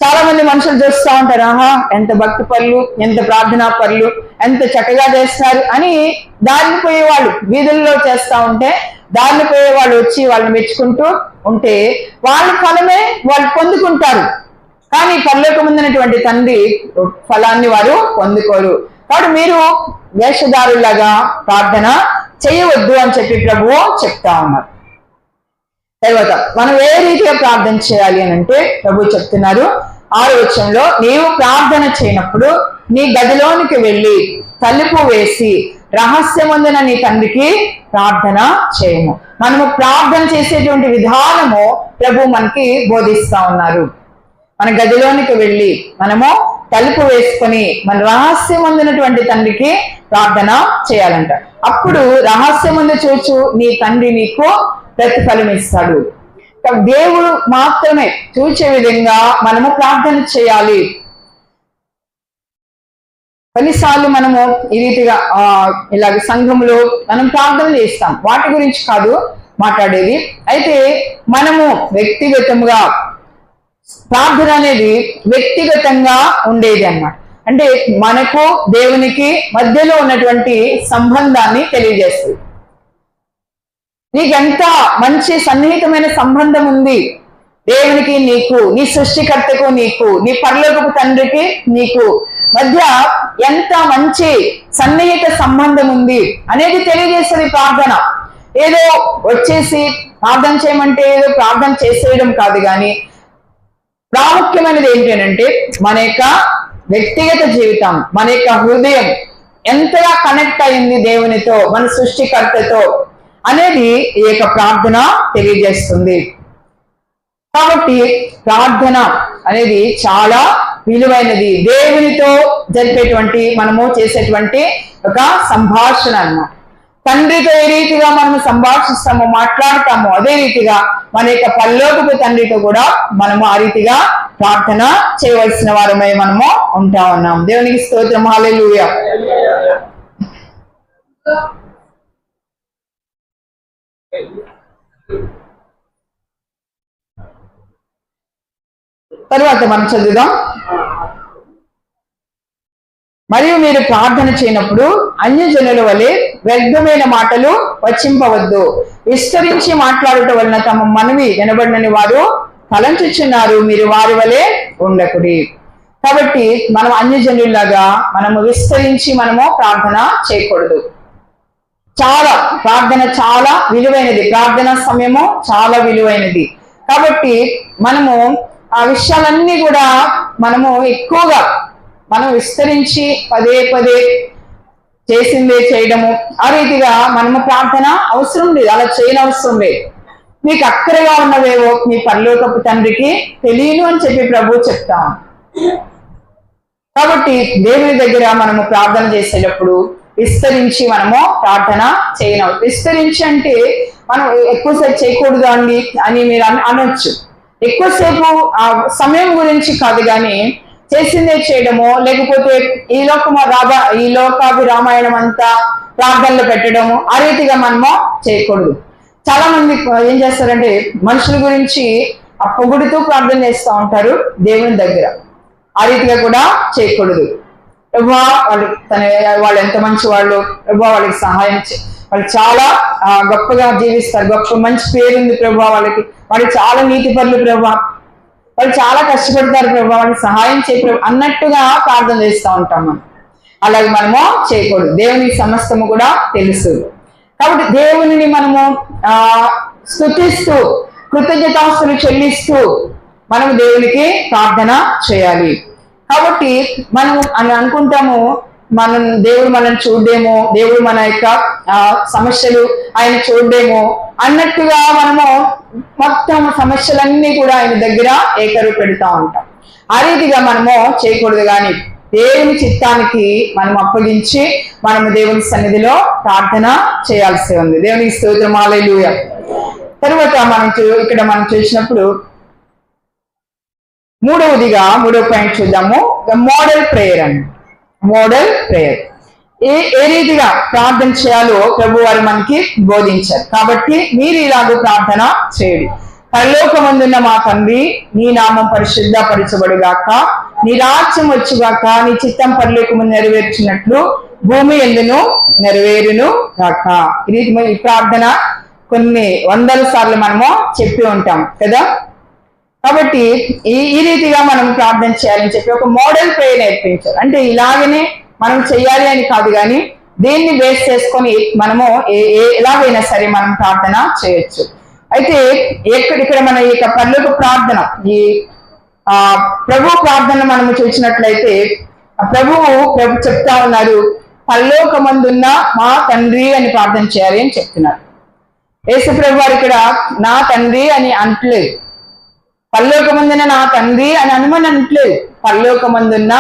చాలా మంది మనుషులు చూస్తూ ఉంటారు, ఆహా ఎంత భక్తి పనులు, ఎంత ప్రార్థనా పనులు, ఎంత చక్కగా చేస్తారు అని దారిని పోయేవాళ్ళు వీధుల్లో చేస్తూ ఉంటే దారిని పోయేవాళ్ళు వచ్చి వాళ్ళని మెచ్చుకుంటూ ఉంటే వాళ్ళ ఫలమే వాళ్ళు పొందుకుంటారు. కానీ పరలోకముందున్నటువంటి తండ్రి ఫలాన్ని వారు పొందుకోరు. కాబట్టి మీరు వేషధారులాగా ప్రార్థన చేయవద్దు అని చెప్పి ప్రభువు చెప్తా ఉన్నారు. తర్వాత మనం ఏ రీతిగా ప్రార్థన చేయాలి అని అంటే ప్రభు చెప్తున్నారు 6వ వచనంలో, నీవు ప్రార్థన చేయనప్పుడు నీ గదిలోనికి వెళ్ళి తలుపు వేసి రహస్యమందున నీ తండ్రికి ప్రార్థన చేయము. మనము ప్రార్థన చేసేటువంటి విధానము ప్రభు మనకి బోధిస్తా ఉన్నారు. మన గదిలోనికి వెళ్ళి మనము తలుపు వేసుకొని మన రహస్యమందునటువంటి తండ్రికి ప్రార్థన చేయాలంట. అప్పుడు రహస్యమందు చూచు నీ తండ్రి నీకు ప్రతిఫలం ఇస్తాడు. దేవుడు మాత్రమే చూచే విధంగా మనము ప్రార్థన చేయాలి. కొన్నిసార్లు మనము ఈ రీతిగా ఇలాగ సంఘంలో మనం ప్రార్థన చేస్తాం, వాటి గురించి కాదు మాట్లాడేది. అయితే మనము వ్యక్తిగతంగా ప్రార్థన అనేది వ్యక్తిగతంగా ఉండేది అన్నమాట. అంటే మనకు దేవునికి మధ్యలో ఉన్నటువంటి సంబంధాన్ని తెలియజేస్తుంది. నీకెంత మంచి సన్నిహితమైన సంబంధం ఉంది దేవునికి నీకు, నీ సృష్టికర్తకు నీకు, నీ పరలోకపు తండ్రికి నీకు మధ్య ఎంత మంచి సన్నిహిత సంబంధం ఉంది అనేది తెలియజేస్తుంది ప్రార్థన. ఏదో వచ్చేసి ప్రార్థన చేయమంటే ఏదో ప్రార్థన చేసేయడం కాదు, కానీ ప్రాముఖ్యమైనది ఏంటంటే మన యొక్క వ్యక్తిగత జీవితం, మన యొక్క హృదయం ఎంతగా కనెక్ట్ అయింది దేవునితో, మన సృష్టికర్తతో అనేది ఈ యొక్క ప్రార్థన తెలియజేస్తుంది. కాబట్టి ప్రార్థన అనేది చాలా విలువైనది, దేవునితో జరిపేటువంటి మనము చేసేటువంటి ఒక సంభాషణ అన్నమాట. తండ్రితో ఏ రీతిగా మనము సంభాషిస్తామో మాట్లాడతామో అదే రీతిగా మన యొక్క పరలోకపు తండ్రితో కూడా మనము ఆ రీతిగా ప్రార్థన చేయవలసిన వారమై మనము ఉంటా ఉన్నాం. దేవునికి స్తోత్రం, హల్లెలూయా. తరువాత మనం చదువుదాం. మరియు మీరు ప్రార్థన చేయనప్పుడు అన్యజనుల వలె వ్యర్థమైన మాటలు వచింపవద్దు, విస్తరించి మాట్లాడుట వలన తమ మనవి వినబడినని వారు తలంచుచున్నారు, మీరు వారి వలె ఉండకుడి. కాబట్టి మనం అన్యజనుల్లాగా మనము విస్తరించి మనము ప్రార్థన చేయకూడదు. ప్రార్థన చాలా విలువైనది, ప్రార్థనా సమయము చాలా విలువైనది. కాబట్టి మనము ఆ విషయాలన్నీ కూడా మనము ఎక్కువగా మనం విస్తరించి పదే పదే చేసిందే చేయడము ఆ రీతిగా మనము ప్రార్థన అవసరం లేదు, అలా చేయనవసరం లేదు. మీకు అక్కరగా ఉన్నవేవో మీ పరలోకపు తండ్రికి తెలియను అని చెప్పి ప్రభు చెప్తాం. కాబట్టి దేవుని దగ్గర మనము ప్రార్థన చేసేటప్పుడు విస్తరించి మనము ప్రార్థన చేయను. విస్తరించి అంటే మనం ఎక్కువసేపు చేయకూడదు అండి అని మీరు అనొచ్చు. ఎక్కువసేపు ఆ సమయం గురించి కాదు, కానీ చేసిందే చేయడము, లేకపోతే ఈ లోకాభిరామాయణం అంతా ప్రార్థనలు పెట్టడము ఆ రీతిగా మనము చేయకూడదు. చాలా మంది ఏం చేస్తారంటే మనుషుల గురించి పొగుడుతూ ప్రార్థన చేస్తూ ఉంటారు దేవుని దగ్గర. ఆ రీతిగా కూడా చేయకూడదు. వాళ్ళు ఎంత మంచి వాళ్ళు, వాళ్ళకి సహాయం వాళ్ళు చాలా గొప్పగా జీవిస్తారు, గొప్ప మంచి పేరుంది ప్రభా వాళ్ళకి, వాళ్ళు చాలా నీతిపరులు ప్రభా, వాళ్ళు చాలా కష్టపడతారు ప్రభా, వాళ్ళకి సహాయం చేయ అన్నట్టుగా ప్రార్థన చేస్తూ ఉంటాం మనం. అలాగే మనము చేయకూడదు. దేవునికి సమస్తము కూడా తెలుసు. కాబట్టి దేవునిని మనము స్తుతిస్తూ కృతజ్ఞతాస్తులు చెల్లిస్తూ మనము దేవునికి ప్రార్థన చేయాలి. కాబట్టి మనం అనుకుంటాము దేవుడు మనల్ని చూడేమో, దేవుడు మన యొక్క సమస్యలు ఆయన చూడేమో అన్నట్టుగా మనము మొత్తం సమస్యలన్నీ కూడా ఆయన దగ్గర ఏకరు పెడతా ఉంటాం. ఆ రీతిగా మనము చేయకూడదు. కానీ దేవుని చిత్తానికి మనం అప్పగించి మనము దేవుని సన్నిధిలో ప్రార్థన చేయాల్సి ఉంది. దేవునికి స్తోత్రం, హల్లెలూయా. తరువాత ఇక్కడ మనం చూసినప్పుడు మూడవ పాయింట్ చూద్దాము, మోడల్ ప్రేయర్ అని. మోడల్ ప్రేయర్ ఏ రీతిగా ప్రార్థన చేయాలో ప్రభు వారు మనకి బోధించారు. కాబట్టి మీరు ఇలాగ ప్రార్థన చేయండి. పరలోకమందున్న మా తండ్రి, నీ నామం పరిశుద్ధపరచబడుగాక, నీ రాజ్యం వచ్చుగాక, నీ చిత్తం పరలోకమందు నెరవేర్చినట్లు భూమి యందును నెరవేరును గాక. ఇది ఈ ప్రార్థన కొన్ని వందల సార్లు మనము చెప్పి ఉంటాం కదా. కాబట్టి ఈ రీతిగా మనం ప్రార్థన చేయాలని చెప్పి ఒక మోడల్ ప్రేయర్ నేర్పించారు. అంటే ఇలాగనే మనం చెయ్యాలి అని కాదు, కానీ దీన్ని బేస్ చేసుకొని మనము ఎలాగైనా సరే మనం ప్రార్థన చేయొచ్చు. అయితే ఇక్కడ మన ఈ యొక్క పరలోక ప్రార్థన, ఈ ప్రభు ప్రార్థన మనము చూసినట్లయితే ప్రభు చెప్తా ఉన్నారు, పరలోకమందున్న మా తండ్రి అని ప్రార్థన చేయాలి అని చెప్తున్నారు. యేసు ప్రభు వారు ఇక్కడ నా తండ్రి అని అంటలేదు, పరలోకమందున్న నా తండ్రి అని అనుమని అంటలేదు, పరలోకమందున్న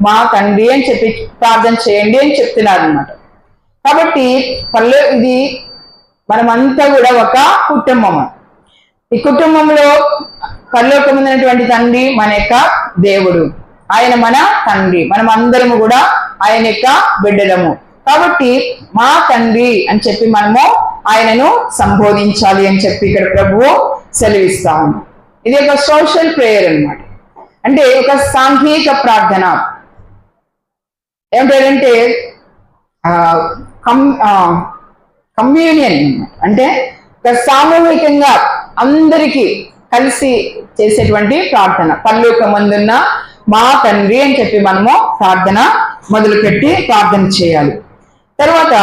మా తండ్రి అని చెప్పి ప్రార్థన చేయండి అని చెప్తున్నారు అన్నమాట. కాబట్టి ఇది మనమంతా కూడా ఒక కుటుంబం. ఈ కుటుంబంలో పరలోకమందున్నటువంటి తండ్రి మన యొక్క దేవుడు, ఆయన మన తండ్రి, మనం అందరము కూడా ఆయన యొక్క బిడ్డలము. కాబట్టి మా తండ్రి అని చెప్పి మనము ఆయనను సంబోధించాలి అని చెప్పి ఇక్కడ ప్రభువు సెలవిస్తా ఉన్నాం. ఇది ఒక సోషల్ ప్రేయర్ అన్నమాట. అంటే ఒక సాంఘిక ప్రార్థన. ఏమిటంటే కమ్యూనియన్, అంటే ఒక సామూహికంగా అందరికీ కలిసి చేసేటువంటి ప్రార్థన. పరలోకమందున్న మా తండ్రి అని చెప్పి మనము ప్రార్థన మొదలుపెట్టి ప్రార్థన చేయాలి. తర్వాత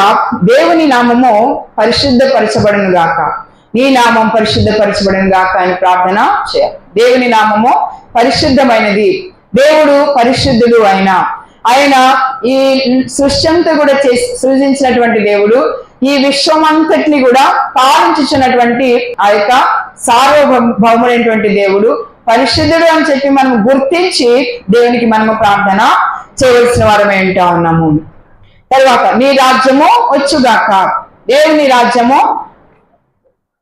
దేవుని నామము పరిశుద్ధపరచబడును గాక, నీ నామం పరిశుద్ధపరచబడును గాక అని ప్రార్థన చేయాలి. దేవుని నామము పరిశుద్ధమైనది, దేవుడు పరిశుద్ధుడు. ఆయన ఈ సృష్టి అంతా కూడా సృజించినటువంటి దేవుడు, ఈ విశ్వమంతటిని కూడా పాలించుచున్నటువంటి ఆ యొక్క సార్వభౌముడైనటువంటి దేవుడు పరిశుద్ధుడు అని చెప్పి మనం గుర్తించి దేవునికి మనము ప్రార్థన చేయవలసిన వారమే ఉంటా ఉన్నాము. తర్వాత నీ రాజ్యము వచ్చుగాక, దేవుని రాజ్యము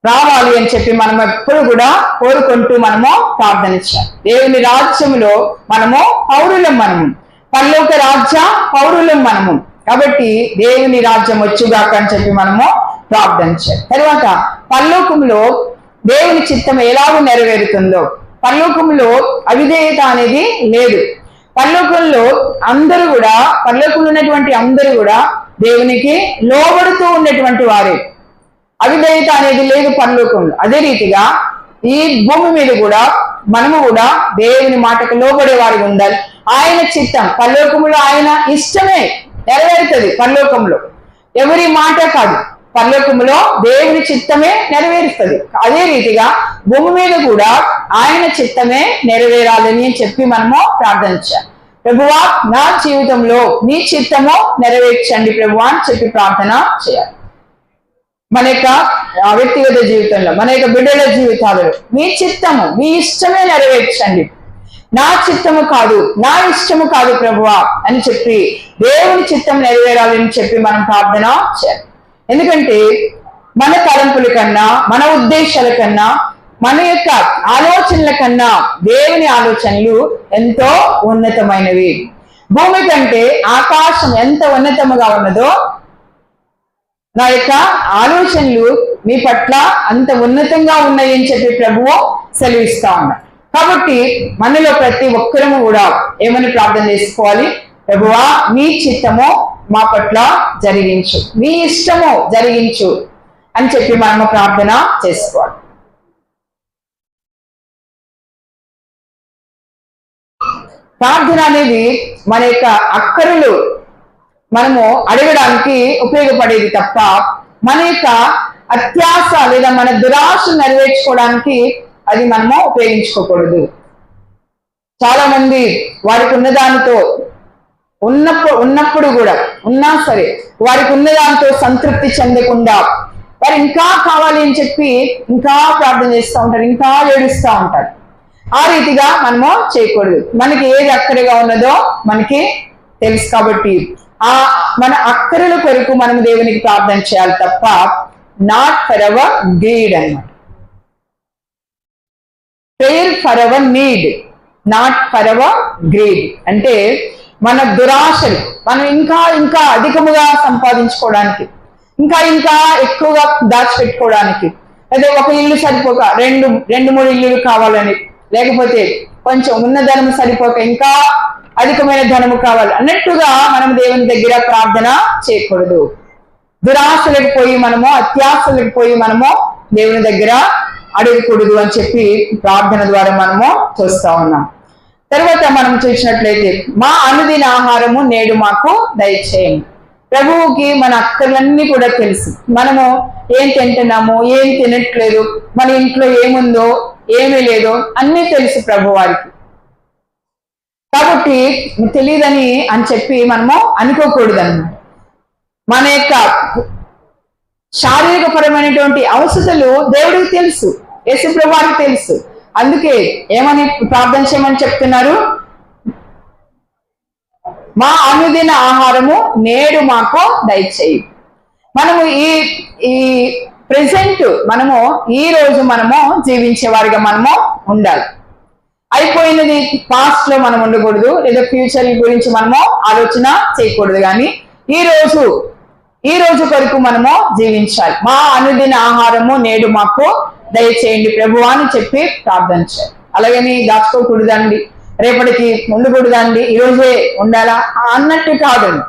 రావాలి అని చెప్పి మనం ఎప్పుడు కూడా కోరుకుంటూ మనము ప్రార్థన చేయాలి. దేవుని రాజ్యములో మనము పౌరులం, మనము పరలోక రాజ్య పౌరులం మనము. కాబట్టి దేవుని రాజ్యం వచ్చుగాక అని చెప్పి మనము ప్రార్థన చేయాలి. తర్వాత పరలోకంలో దేవుని చిత్తం ఎలాగో నెరవేరుతుందో, పరలోకంలో అవిధేయత అనేది లేదు. పరలోకంలో అందరూ కూడా, పరలోకంలో ఉన్నటువంటి అందరూ కూడా దేవునికి లోబడుతూ ఉన్నటువంటి వారే. అవిధేయత అనేది లేదు పరలోకంలో. అదే రీతిగా ఈ భూమి మీద కూడా మనము కూడా దేవుని మాటకు లోబడే వారికి ఉండాలి. ఆయన చిత్తం పరలోకంలో ఆయన ఇష్టమే నెరవేరుతుంది. పరలోకంలో ఎవరి మాట కాదు, పరలోకంలో దేవుని చిత్తమే నెరవేరుస్తుంది. అదే రీతిగా భూమి మీద కూడా ఆయన చిత్తమే నెరవేరాలని చెప్పి మనము ప్రార్థించాలి. ప్రభువా నా జీవితంలో నీ చిత్తము నెరవేర్చండి ప్రభువా అని చెప్పి ప్రార్థన చేయాలి. మన యొక్క వ్యక్తిగత జీవితంలో, మన యొక్క బిడ్డల జీవితాలలో మీ చిత్తము, మీ ఇష్టమే నెరవేర్చండి, నా చిత్తము కాదు, నా ఇష్టము కాదు ప్రభువా అని చెప్పి దేవుని చిత్తం నెరవేరాలని చెప్పి మనం ప్రార్థన చేయాలి. ఎందుకంటే మన తలంపుల కన్నా, మన ఉద్దేశాల కన్నా, మన యొక్క ఆలోచనల కన్నా దేవుని ఆలోచనలు ఎంతో ఉన్నతమైనవి. భూమి కంటే ఆకాశం ఎంత ఉన్నతముగా ఉన్నదో నా యొక్క ఆలోచనలు మీ పట్ల అంత ఉన్నతంగా ఉన్నాయి అని చెప్పి ప్రభువు సెలవిస్తా ఉన్నారు. కాబట్టి మనలో ప్రతి ఒక్కరము కూడా ఏమని ప్రార్థన చేసుకోవాలి? ప్రభువా నీ చిత్తము మా పట్ల జరిగించు, నీ ఇష్టము జరిగించు అని చెప్పి మనము ప్రార్థన చేసుకోవాలి. ప్రార్థన అనేది మన యొక్క అక్కరలు మనము అడగడానికి ఉపయోగపడేది తప్ప మన యొక్క అత్యాశ లేదా మన దురాశ నెరవేర్చుకోవడానికి అది మనము ఉపయోగించుకోకూడదు. చాలా మంది వారికి ఉన్నదానితో ఉన్నప్పుడు కూడా ఉన్నా సరే వారికి ఉన్నదానితో సంతృప్తి చెందకుండా వారు ఇంకా కావాలి అని చెప్పి ఇంకా ప్రార్థన చేస్తూ ఉంటారు, ఇంకా ఏడుస్తూ ఉంటారు. ఆ రీతిగా మనము చేయకూడదు. మనకి ఏది అక్కడిగా ఉన్నదో మనకి తెలుసు. కాబట్టి మన అక్కరల కొరకు మనం దేవునికి ప్రార్థన చేయాలి తప్ప నాట్ ఫర్ అవర్ గ్రీడ్ అన్నమాట. Prayer for hour need, not for hour greed. అంటే మన దురాశలు మనం ఇంకా ఇంకా అధికముగా సంపాదించుకోవడానికి, ఇంకా ఇంకా ఎక్కువగా దాచిపెట్టుకోవడానికి, అదే ఒక ఇల్లు సరిపోక రెండు మూడు ఇల్లులు కావాలని, లేకపోతే కొంచెం ఉన్న ధనము సరిపోక ఇంకా అధికమైన ధనము కావాలి అన్నట్టుగా మనం దేవుని దగ్గర ప్రార్థన చేయకూడదు. దురాశలకు పోయి మనము, అత్యాశలకు పోయి మనము దేవుని దగ్గర అడగకూడదు అని చెప్పి ప్రార్థన ద్వారా మనము చూస్తా ఉన్నాం. తర్వాత మనం చూసినట్లయితే మా అనుదిన ఆహారము నేడు మాకు దయచేయండి. ప్రభువుకి మన అక్కర్లన్నీ కూడా తెలుసు. మనము ఏం తింటున్నాము, ఏం తినట్లేదు, మన ఇంట్లో ఏముందో ఏమీ లేదో అన్నీ తెలుసు ప్రభు వారికి. కాబట్టి తెలియదని అని చెప్పి మనము అనుకోకూడదు అన్నమాట. మన యొక్క శారీరక పరమైనటువంటి అవసరాలు దేవుడికి తెలుసు, యేసు ప్రభువారికి తెలుసు. అందుకే ఏమని ప్రార్థన చేయమని చెప్తున్నారు? మా అనుదిన ఆహారము నేడు మాకు దయచేయి. మనము ఈ ప్రెసెంట్ మనము ఈ రోజు మనము జీవించే వారిగా మనము ఉండాలి. అయిపోయినది పాస్ట్ లో మనం ఉండకూడదు, లేదా ఫ్యూచర్ గురించి మనము ఆలోచన చేయకూడదు. కానీ ఈ రోజు కొరకు మనము జీవించాలి. మా అనుదిన ఆహారము నేడు మాకు దయచేయండి ప్రభువా అని చెప్పి ప్రార్థన చేయాలి. అలాగని దాచుకోకూడదండి, రేపటికి ఉండకూడదండి, ఈరోజే ఉండాలా అన్నట్టు కాదండి.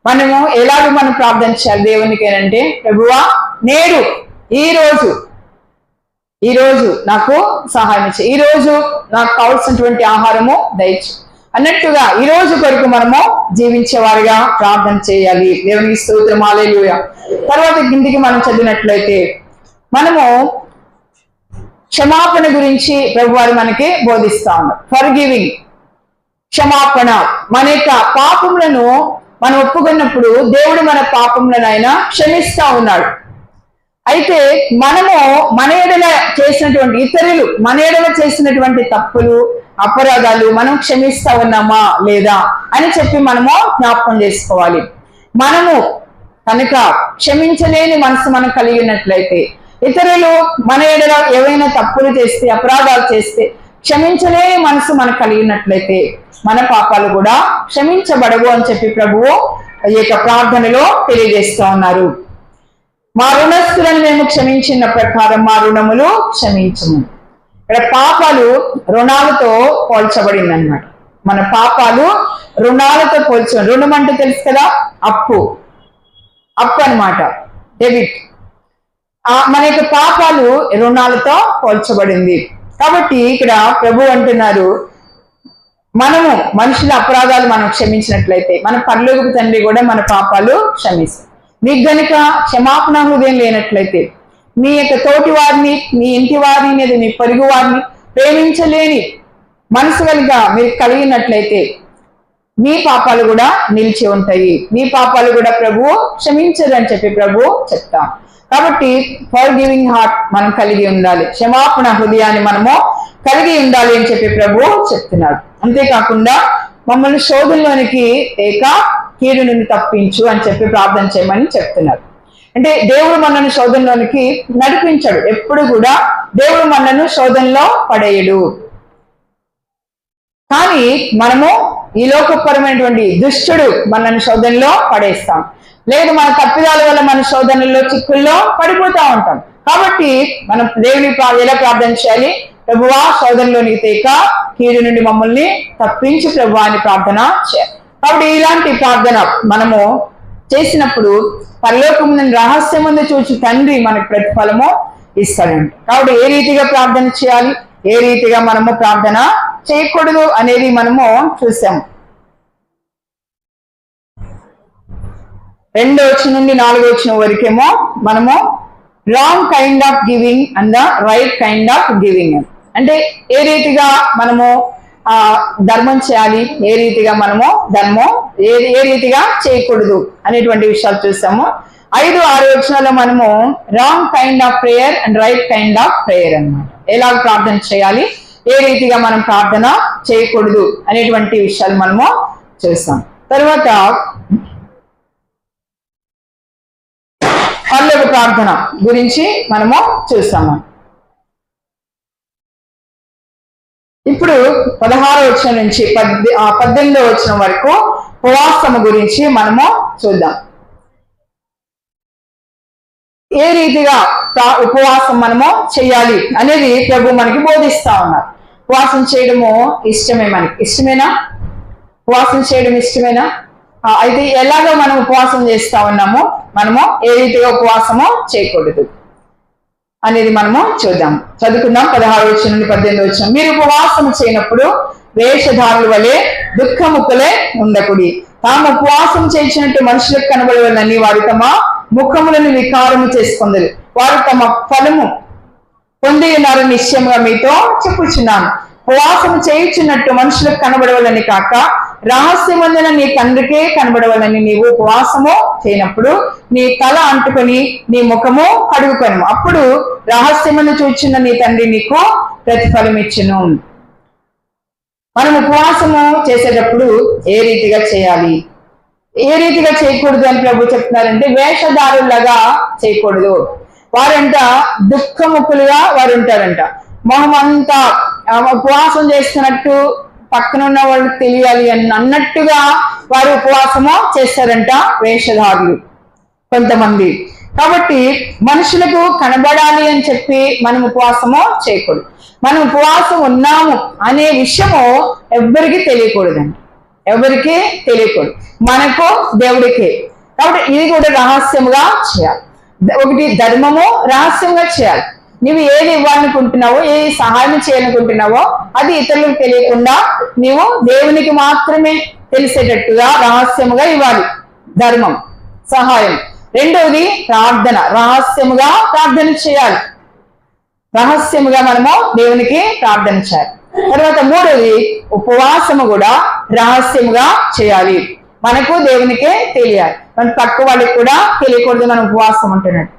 మనము ఎలాగో మనం ప్రార్థన చేయాలి దేవునికి అంటే, ప్రభువా నేడు ఈ రోజు నాకు సహాయం చేయి, ఈ రోజు నాకు కావాల్సినటువంటి ఆహారము దయచు అన్నట్టుగా ఈ రోజు కొరకు మనము జీవించేవారిగా ప్రార్థన చేయాలి. దేవునికి స్తోత్రం, హల్లెలూయా. తర్వాత కిందికి మనం చదివినట్లయితే మనము క్షమాపణ గురించి ప్రభువారు మనకి బోధిస్తా ఉన్నారు. ఫర్గివింగ్, క్షమాపణ. మన యొక్క పాపములను మనం ఒప్పుకున్నప్పుడు దేవుడు మన పాపములను ఆయన క్షమిస్తా ఉన్నాడు. అయితే మనము మన ఎడల చేసినటువంటి ఇతరులు మన ఎడల చేసినటువంటి తప్పులు అపరాధాలు మనం క్షమిస్తా ఉన్నామా లేదా అని చెప్పి మనము జ్ఞాపకం చేసుకోవాలి. మనము కనుక క్షమించలేని మనసు మనం కలిగినట్లయితే, ఇతరులు మన ఎడల ఏవైనా తప్పులు చేస్తే, అపరాధాలు చేస్తే క్షమించలేని మనసు మనకు కలిగినట్లయితే మన పాపాలు కూడా క్షమించబడవు అని చెప్పి ప్రభువు ఈ యొక్క ప్రార్థనలో తెలియజేస్తూ ఉన్నారు. మా రుణస్థులను మేము క్షమించిన ప్రకారం మా రుణములు క్షమించము. ఇక్కడ పాపాలు రుణాలతో పోల్చబడింది అన్నమాట. మన పాపాలు రుణాలతో పోల్చబడి, రుణం అంటే తెలుసు కదా, అప్పు అన్నమాట, డెబిట్. మన యొక్క పాపాలు రుణాలతో పోల్చబడింది. కాబట్టి ఇక్కడ ప్రభు అంటున్నారు, మనము మనుషుల అపరాధాలు మనం క్షమించినట్లయితే మన పరలోకపు తండ్రి కూడా మన పాపాలు క్షమిస్తాడు. మీకు గనుక క్షమాపణ హృదయం లేనట్లయితే, మీ యొక్క తోటి వారిని, మీ ఇంటి వారిని లేదా మీ పొరుగు వారిని ప్రేమించలేని మనసు కనుక మీరు కలిగినట్లయితే మీ పాపాలు కూడా నిలిచి ఉంటాయి, మీ పాపాలు కూడా ప్రభువు క్షమించదు అని చెప్పి ప్రభువు చెప్తాం. కాబట్టి ఫర్ గివింగ్ హార్ట్ మనం కలిగి ఉండాలి, క్షమాపణ హృదయాన్ని మనము కలిగి ఉండాలి అని చెప్పి ప్రభువు చెప్తున్నాడు. అంతేకాకుండా మమ్మల్ని శోధనలోనికి తేక కీడు నుండి తప్పించు అని చెప్పి ప్రార్థన చేయమని చెప్తున్నారు. అంటే దేవుడు మనల్ని శోధనలోనికి నడిపించాడు. ఎప్పుడు కూడా దేవుడు మనల్ని శోధనలో పడేయడు. కానీ మనము ఈ లోకపరమైనటువంటి దుష్టుడు మనల్ని శోధనలో పడేస్తాం, లేదు మన తప్పిదాల వల్ల మన శోధనల్లో చిక్కుల్లో పడిపోతా ఉంటాం. కాబట్టి మనం దేవుని ఎలా ప్రార్థన చేయాలి? ప్రభువా శోధనలోనికి తేక కీడు నుండి మమ్మల్ని తప్పించి ప్రభువా అని ప్రార్థన చేయాలి. కాబట్టి ఇలాంటి ప్రార్థన మనము చేసినప్పుడు పరలోకమున రహస్యం ముందు చూచి తండ్రి మనకు ప్రతిఫలము ఇస్తాడండి. కాబట్టి ఏ రీతిగా ప్రార్థన చేయాలి, ఏ రీతిగా మనము ప్రార్థన చేయకూడదు అనేది మనము చూసాము. 2వ వచనం నుండి 4వ వచనం వరకేమో మనము wrong kind of giving and the right kind of giving, అంటే ఏ రీతిగా మనము ధర్మం చేయాలి, ఏ రీతిగా మనము ధర్మం ఏ రీతిగా చేయకూడదు అనేటువంటి విషయాలు చూసాము. 5, 6 వచనాల్లో మనము wrong kind of prayer and right kind of prayer అన్నమాట. ఎలా ప్రార్థన చేయాలి, ఏ రీతిగా మనం ప్రార్థన చేయకూడదు అనేటువంటి విషయాలు మనము చూస్తాం. తర్వాత పరలోక ప్రార్థన గురించి మనము చూస్తాము. ఇప్పుడు 16వ వచనం నుంచి 18వ వచనం వరకు ఉపవాసము గురించి మనము చూద్దాం. ఏ రీతిగా ఉపవాసం మనము చేయాలి అనేది ప్రభు మనకి బోధిస్తా ఉన్నారు. ఉపవాసం చేయడము ఇష్టమే, మనకి ఇష్టమేనా? ఉపవాసం చేయడం ఇష్టమేనా? అయితే ఎలాగో మనం ఉపవాసం చేస్తా ఉన్నాము, మనము ఏ రీతిగా ఉపవాసము చేయకూడదు అనేది మనము చూద్దాం. చదువుకుందాం 16వ వచనం నుండి 18వ వచనం. మీరు ఉపవాసం చేయనప్పుడు వేషధారుల వలె దుఃఖముఖులే ఉండకుడి. తాము ఉపవాసం చేసినట్టు మనుషులకు కనబడవలని వారు తమ ముఖములను వికారము చేసుకుందరు. వారు తమ ఫలము పొంది ఉన్నారు నిశ్చయముగా మీతో చెప్పుచున్నాను. ఉపవాసం చేయుచున్నట్టు మనుషులకు కనబడవలని కాక రహస్యమందున నీ తండ్రికే కనబడవలని నీవు ఉపవాసము చేయనప్పుడు నీ తల అంటుకొని నీ ముఖము కడుగుకొను. అప్పుడు రహస్యమును చూచున్న నీ తండ్రి నీకు ప్రతిఫలం ఇచ్చును. మనం ఉపవాసము చేసేటప్పుడు ఏ రీతిగా చేయాలి, ఏ రీతిగా చేయకూడదు అని ప్రభు చెప్తున్నారంటే, వేషధారులాగా చేయకూడదు. వారంట దుఃఖముఖులుగా వారు ఉంటారంట. మొహం అంతా ఉపవాసం చేస్తున్నట్టు పక్కన ఉన్న వాళ్ళకి తెలియాలి అన్నట్టుగా వారు ఉపవాసము చేస్తారంట వేషధారులు కొంతమంది. కాబట్టి మనుషులకు కనబడాలి అని చెప్పి మనం ఉపవాసము చేయకూడదు. మనం ఉపవాసం ఉన్నాము అనే విషయము ఎవరికి తెలియకూడదండి, ఎవరికి తెలియకూడదు, మనకు దేవుడికి. కాబట్టి ఇది కూడా రహస్యముగా చేయాలి. ఒకటి ధర్మము రహస్యంగా చేయాలి. నీవు ఏది ఇవ్వాలనుకుంటున్నావో, ఏది సహాయం చేయాలనుకుంటున్నావో అది ఇతరులకు తెలియకుండా నీవు దేవునికి మాత్రమే తెలిసేటట్టుగా రహస్యముగా ఇవ్వాలి. ధర్మం, సహాయం. రెండవది ప్రార్థన, రహస్యముగా ప్రార్థన చేయాలి. రహస్యముగా మనము దేవునికి ప్రార్థన చేయాలి. తర్వాత మూడవది ఉపవాసము కూడా రహస్యముగా చేయాలి. మనకు దేవునికే తెలియాలి, మన పక్క వాళ్ళకి కూడా తెలియకూడదు మనం ఉపవాసం ఉంటున్నట్టు.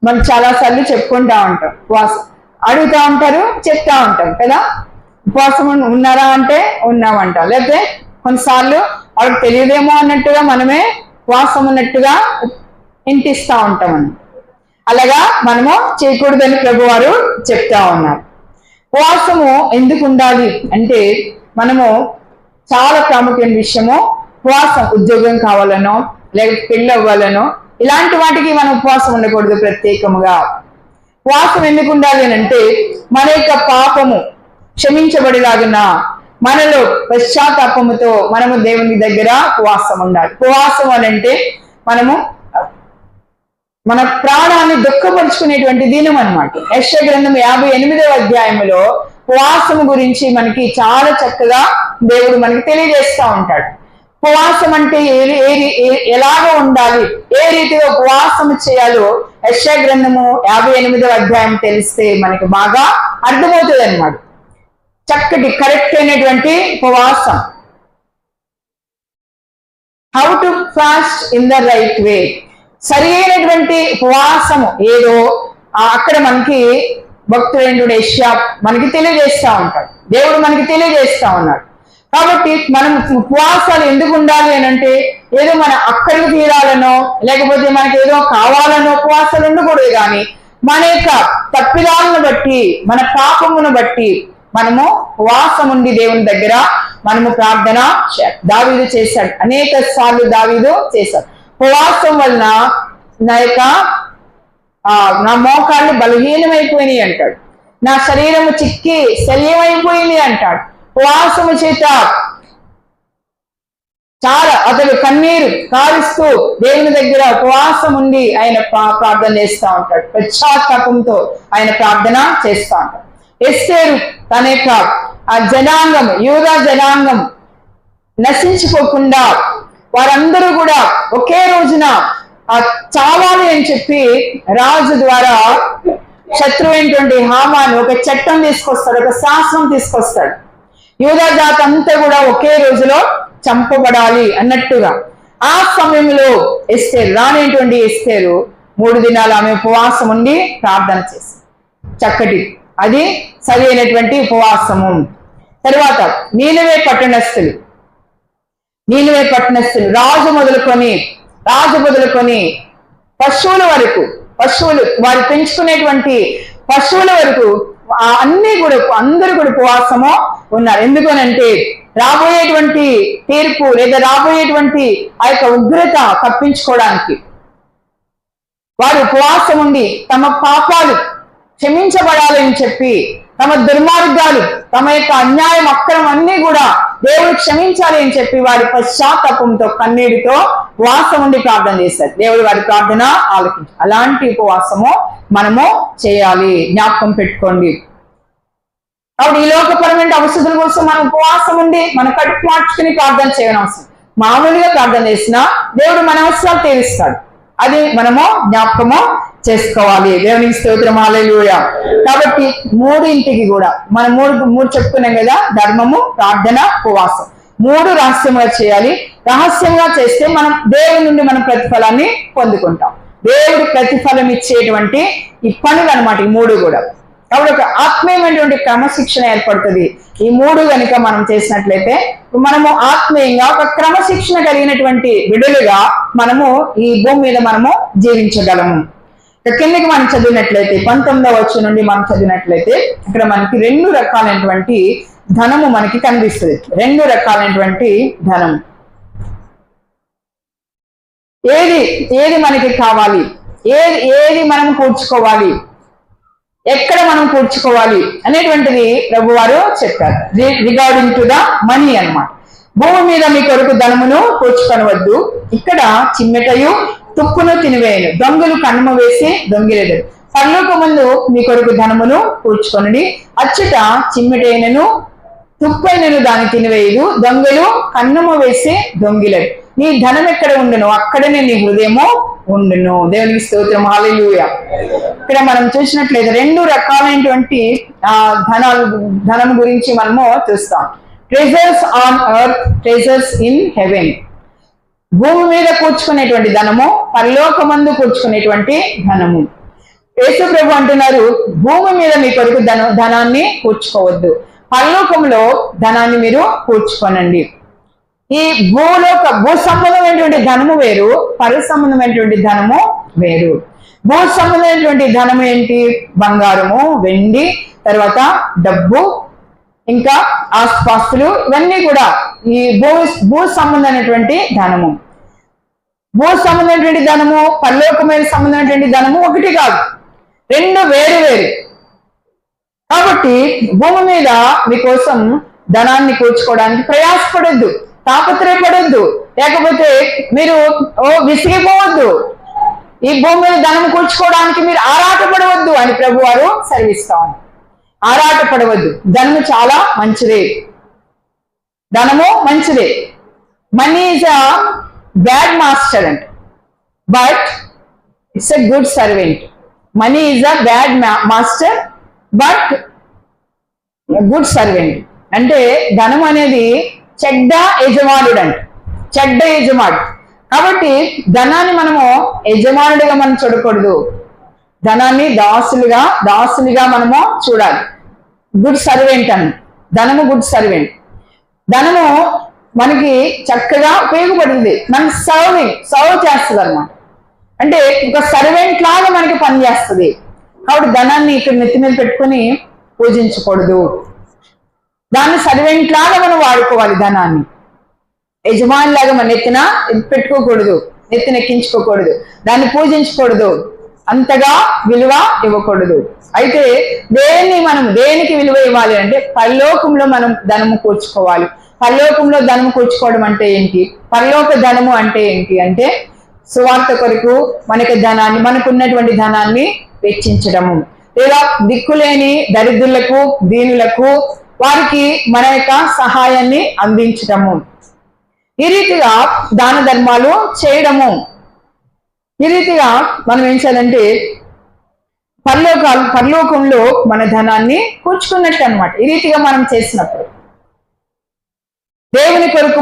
మనం చాలాసార్లు చెప్పుకుంటా ఉంటాం, ఉపవాసం అడుగుతా ఉంటారు, చెప్తా ఉంటాం కదా, ఉపవాసం ఉన్నారా అంటే ఉన్నామంటాం. లేకపోతే కొన్నిసార్లు వాళ్ళకి తెలియదేమో అన్నట్టుగా మనమే ఉపవాసం ఉన్నట్టుగా ఇంటిస్తూ ఉంటాం. అలాగా మనము చేయకూడదని ప్రభు వారు చెప్తా ఉన్నారు. ఉపవాసము ఎందుకు ఉండాలి అంటే, మనము చాలా ప్రాముఖ్యమైన విషయము ఉపవాసం. ఉద్యోగం కావాలనో లేకపోతే పెళ్ళి అవ్వాలనో ఇలాంటి వాటికి మనం ఉపవాసం ఉండకూడదు. ప్రత్యేకముగా ఉపవాసం ఎందుకు ఉండాలి అని అంటే, మన యొక్క పాపము క్షమించబడిలాగున మనలో పశ్చాత్తాపముతో మనము దేవుని దగ్గర ఉపవాసం ఉండాలి. ఉపవాసం అని అంటే మనము మన ప్రాణాన్ని దుఃఖపరుచుకునేటువంటి దినం అన్నమాట. యెషయా గ్రంథం 58వ అధ్యాయంలో ఉపవాసము గురించి మనకి చాలా చక్కగా దేవుడు మనకి తెలియజేస్తా ఉంటాడు. ఉపవాసం అంటే ఎలాగ ఉండాలి, ఏ రీతిగా ఉపవాసం చేయాలో యెషయా గ్రంథము 58వ అధ్యాయం తెలిస్తే మనకి బాగా అర్థమవుతుంది అన్నమాట. చక్కటి కరెక్ట్ అయినటువంటి ఉపవాసం. How to fast in the right way. సరి అయినటువంటి ఉపవాసము ఏదో అక్కడ మనకి భక్తుడైనటువంటి యెషయా మనకి తెలియజేస్తా ఉంటాడు, దేవుడు మనకి తెలియజేస్తా ఉన్నాడు. కాబట్టి మనం ఉపవాసాలు ఎందుకు ఉండాలి అని అంటే, ఏదో మన అక్కడికి తీరాలనో లేకపోతే మనకి ఏదో కావాలనో ఉపవాసాలు ఉండకూడదు. కానీ మన యొక్క తప్పిదాలను బట్టి, మన పాపమును బట్టి మనము ఉపవాసం ఉండి దేవుని దగ్గర మనము ప్రార్థన దావీదు చేశాడు. అనేక సార్లు దావీదు చేశాడు. ఉపవాసం వలన నా మోకాళ్ళు బలహీనమైపోయినాయి అంటాడు, నా శరీరము చిక్కి శల్యమైపోయింది అంటాడు. ఉపవాసము చేత చాలా అతడు కన్నీరు కారుస్తూ దేవుని దగ్గర ఉపవాసం ఉండి ఆయన ప్రార్థన చేస్తూ ఉంటాడు. పశ్చాత్తాపంతో ఆయన ప్రార్థన చేస్తూ ఉంటాడు. ఎస్తేరు తన యొక్క ఆ జనాంగం, యూదా జనాంగం నశించిపోకుండా వారందరూ కూడా ఒకే రోజున చావాలి అని చెప్పి రాజు ద్వారా శత్రువైనటువంటి హామాను ఒక చట్టం తీసుకొస్తాడు, ఒక శాసనం తీసుకొస్తాడు. యూదా జాతి అంతా కూడా ఒకే రోజులో చంపబడాలి అన్నట్టుగా. ఆ సమయంలో ఎస్తేరు, రానేటువంటి ఎస్తేరు 3 దినాలు ఆమె ఉపవాసం ఉండి ప్రార్థన చేసి చక్కటి, అది సరి అయినటువంటి ఉపవాసము. తర్వాత నీనవే పట్టణస్థులు రాజు మొదలుకొని పశువుల వరకు, వారు పెంచుకునేటువంటి పశువుల వరకు అన్ని కూడా అందరూ కూడా ఉపవాసము ఉన్నారు. ఎందుకనంటే రాబోయేటువంటి తీర్పు లేదా రాబోయేటువంటి ఆ యొక్క ఉగ్రత తప్పించుకోవడానికి వారు ఉపవాసం ఉండి తమ పాపాలు క్షమించబడాలని చెప్పి, తమ దుర్మార్గాలు, తమ యొక్క అన్యాయం, అక్రమం అన్ని కూడా దేవుడు క్షమించాలి అని చెప్పి వారి పశ్చాత్తాపంతో కన్నీటితో ఉపవాసం ఉండి ప్రార్థన చేశారు. దేవుడు వారి ప్రార్థన ఆలకించారు. అలాంటి ఉపవాసము మనము చేయాలి, జ్ఞాపకం పెట్టుకోండి. కాబట్టి ఈ లోకపరమైన అవసరాల కోసం మనం ఉపవాసం ఉండి మన కడుపు మార్చుకుని ప్రార్థన చేయడం అవసరం. మామూలుగా ప్రార్థన చేసినా దేవుడు మన అవసరాలు తీరుస్తాడు. అది మనము జ్ఞాపకము చేసుకోవాలి. దేవునికి స్తోత్రం, హల్లెలూయా. కాబట్టి మూడింటికి కూడా మనం మూడు చెప్పుకున్నాం కదా, ధర్మము, ప్రార్థన, ఉపవాసం. మూడు రహస్యంగా చేయాలి. రహస్యంగా చేస్తే మనం దేవుడి నుండి మనం ప్రతిఫలాన్ని పొందుకుంటాం. దేవుడు ప్రతిఫలం ఇచ్చేటువంటి ఈ పనులు అన్నమాట ఈ మూడు కూడా. కాబట్టి ఒక ఆత్మీయమైనటువంటి క్రమశిక్షణ ఏర్పడుతుంది. ఈ మూడు కనుక మనం చేసినట్లయితే మనము ఆత్మీయంగా ఒక క్రమశిక్షణ కలిగినటువంటి బిడ్డలుగా మనము ఈ భూమి మీద మనము జీవించగలము. కిందకి మనం చదివినట్లయితే 19వ వచనం నుండి మనం చదివినట్లయితే ఇక్కడ మనకి 2 రకాలైనటువంటి ధనము మనకి కనిపిస్తుంది. 2 రకాలైనటువంటి ధనము. ఏది మనకి కావాలి, ఏది మనం కూర్చుకోవాలి, ఎక్కడ మనం కూర్చుకోవాలి అనేటువంటిది ప్రభు వారు చెప్పారు. రిగార్డింగ్ టు ద మనీ అన్నమాట. భూమి మీద మీ కొరకు ధనమును కూర్చుకొనవద్దు, ఇక్కడ చిమ్మెటయు తుప్పును తినివేయను, దొంగలు కన్నుమ వేసి దొంగిలేడు. పరలోకమందు మీ కొరకు ధనమును కూర్చుకొనుడి, అచ్చుట చిమ్మెటైనను తుప్పైనను దాన్ని తినివేయదు, దొంగలు కన్నుమ వేసి దొంగిలేడు. నీ ధనం ఎక్కడ ఉండును అక్కడనే నీ హృదయము ఉండును. దేవునికి స్తోత్రం, హల్లెలూయా. ఇక్కడ మనం చూసినట్లయితే 2 రకాలైనటువంటి ధనం గురించి మనము చూస్తాం. Treasures on earth, treasures in heaven. భూమి మీద కూర్చుకునేటువంటి ధనము, పరలోకమందు కూర్చుకునేటువంటి ధనము. యేసు ప్రభు అంటున్నారు, భూమి మీద మీ కొరకు ధనాన్ని కూర్చుకోవద్దు, పరలోకంలో ధనాన్ని మీరు కూర్చుకోనండి. ఈ భూ సంబంధమైనటువంటి ధనము వేరు, పర సంబంధమైనటువంటి ధనము వేరు. భూ సంబంధమైనటువంటి ధనము ఏంటి? బంగారము, వెండి, తర్వాత డబ్బు, ఇంకా ఆస్తిపాస్తులు, ఇవన్నీ కూడా ఈ భూ సంబంధమైనటువంటి ధనము. భూ సంబంధమైనటువంటి ధనము, పరలోకమైన సంబంధమైనటువంటి ధనము ఒకటి కాదు, 2 వేరు వేరు. కాబట్టి భూమి మీద మీకోసం ధనాన్ని కూర్చుకోవడానికి ప్రయాసపడొద్దు, తాపత్రయపడొద్దు, లేకపోతే మీరు విసిగిపోవద్దు. ఈ భూమి మీద ధనం కూర్చుకోవడానికి మీరు ఆరాటపడవద్దు అని ప్రభు వారు సెలవిస్తాను. ఆరాటపడవద్దు. ధనము చాలా మంచిదే, ధనము మంచిదే. Money is a bad master అంట, but it's a good servant. Money is a bad master but good servant. అంటే ధనం అనేది చెడ్డ యజమానుడు అంట, చెడ్డ యజమానుడు. కాబట్టి ధనాన్ని మనము యజమానుడిగా మనం చూడకూడదు, ధనాన్ని దాసులుగా మనము చూడాలి. గుడ్ సర్వెంట్ అని, ధనము గుడ్ సర్వెంట్. ధనము మనకి చక్కగా ఉపయోగపడుతుంది, మనకి సర్వ్ చేస్తుంది అన్నమాట. అంటే ఒక సర్వెంట్ లాగా మనకి పనిచేస్తుంది. కాబట్టి ధనాన్ని ఇక్కడ నెత్తి మీద పెట్టుకుని పూజించకూడదు, దాన్ని సర్వెంట్ లాగా మనం వాడుకోవాలి. ధనాన్ని యజమాని లాగా మన నెత్తిన పెట్టుకోకూడదు, నెత్తినెక్కించుకోకూడదు, దాన్ని పూజించకూడదు, అంతగా విలువ ఇవ్వకూడదు. అయితే దేనికి విలువ ఇవ్వాలి అంటే పరలోకంలో మనం ధనము కూర్చుకోవాలి. పరలోకంలో ధనము కూర్చుకోవడం అంటే ఏంటి? పరలోక ధనము అంటే ఏంటి అంటే సువార్త కొరకు మనకున్నటువంటి ధనాన్ని వెచ్చించడము, లేదా దిక్కులేని దరిద్రులకు, దీనులకు, వారికి మన యొక్క సహాయాన్ని అందించడము, ఈ రీతిగా దాన ధర్మాలు చేయడము. ఈ రీతిగా మనం ఏం చేయాలంటే పరలోకంలో మన ధనాన్ని కూర్చుకున్నట్టు అన్నమాట. ఈ రీతిగా మనం చేసినప్పుడు దేవుని కొరకు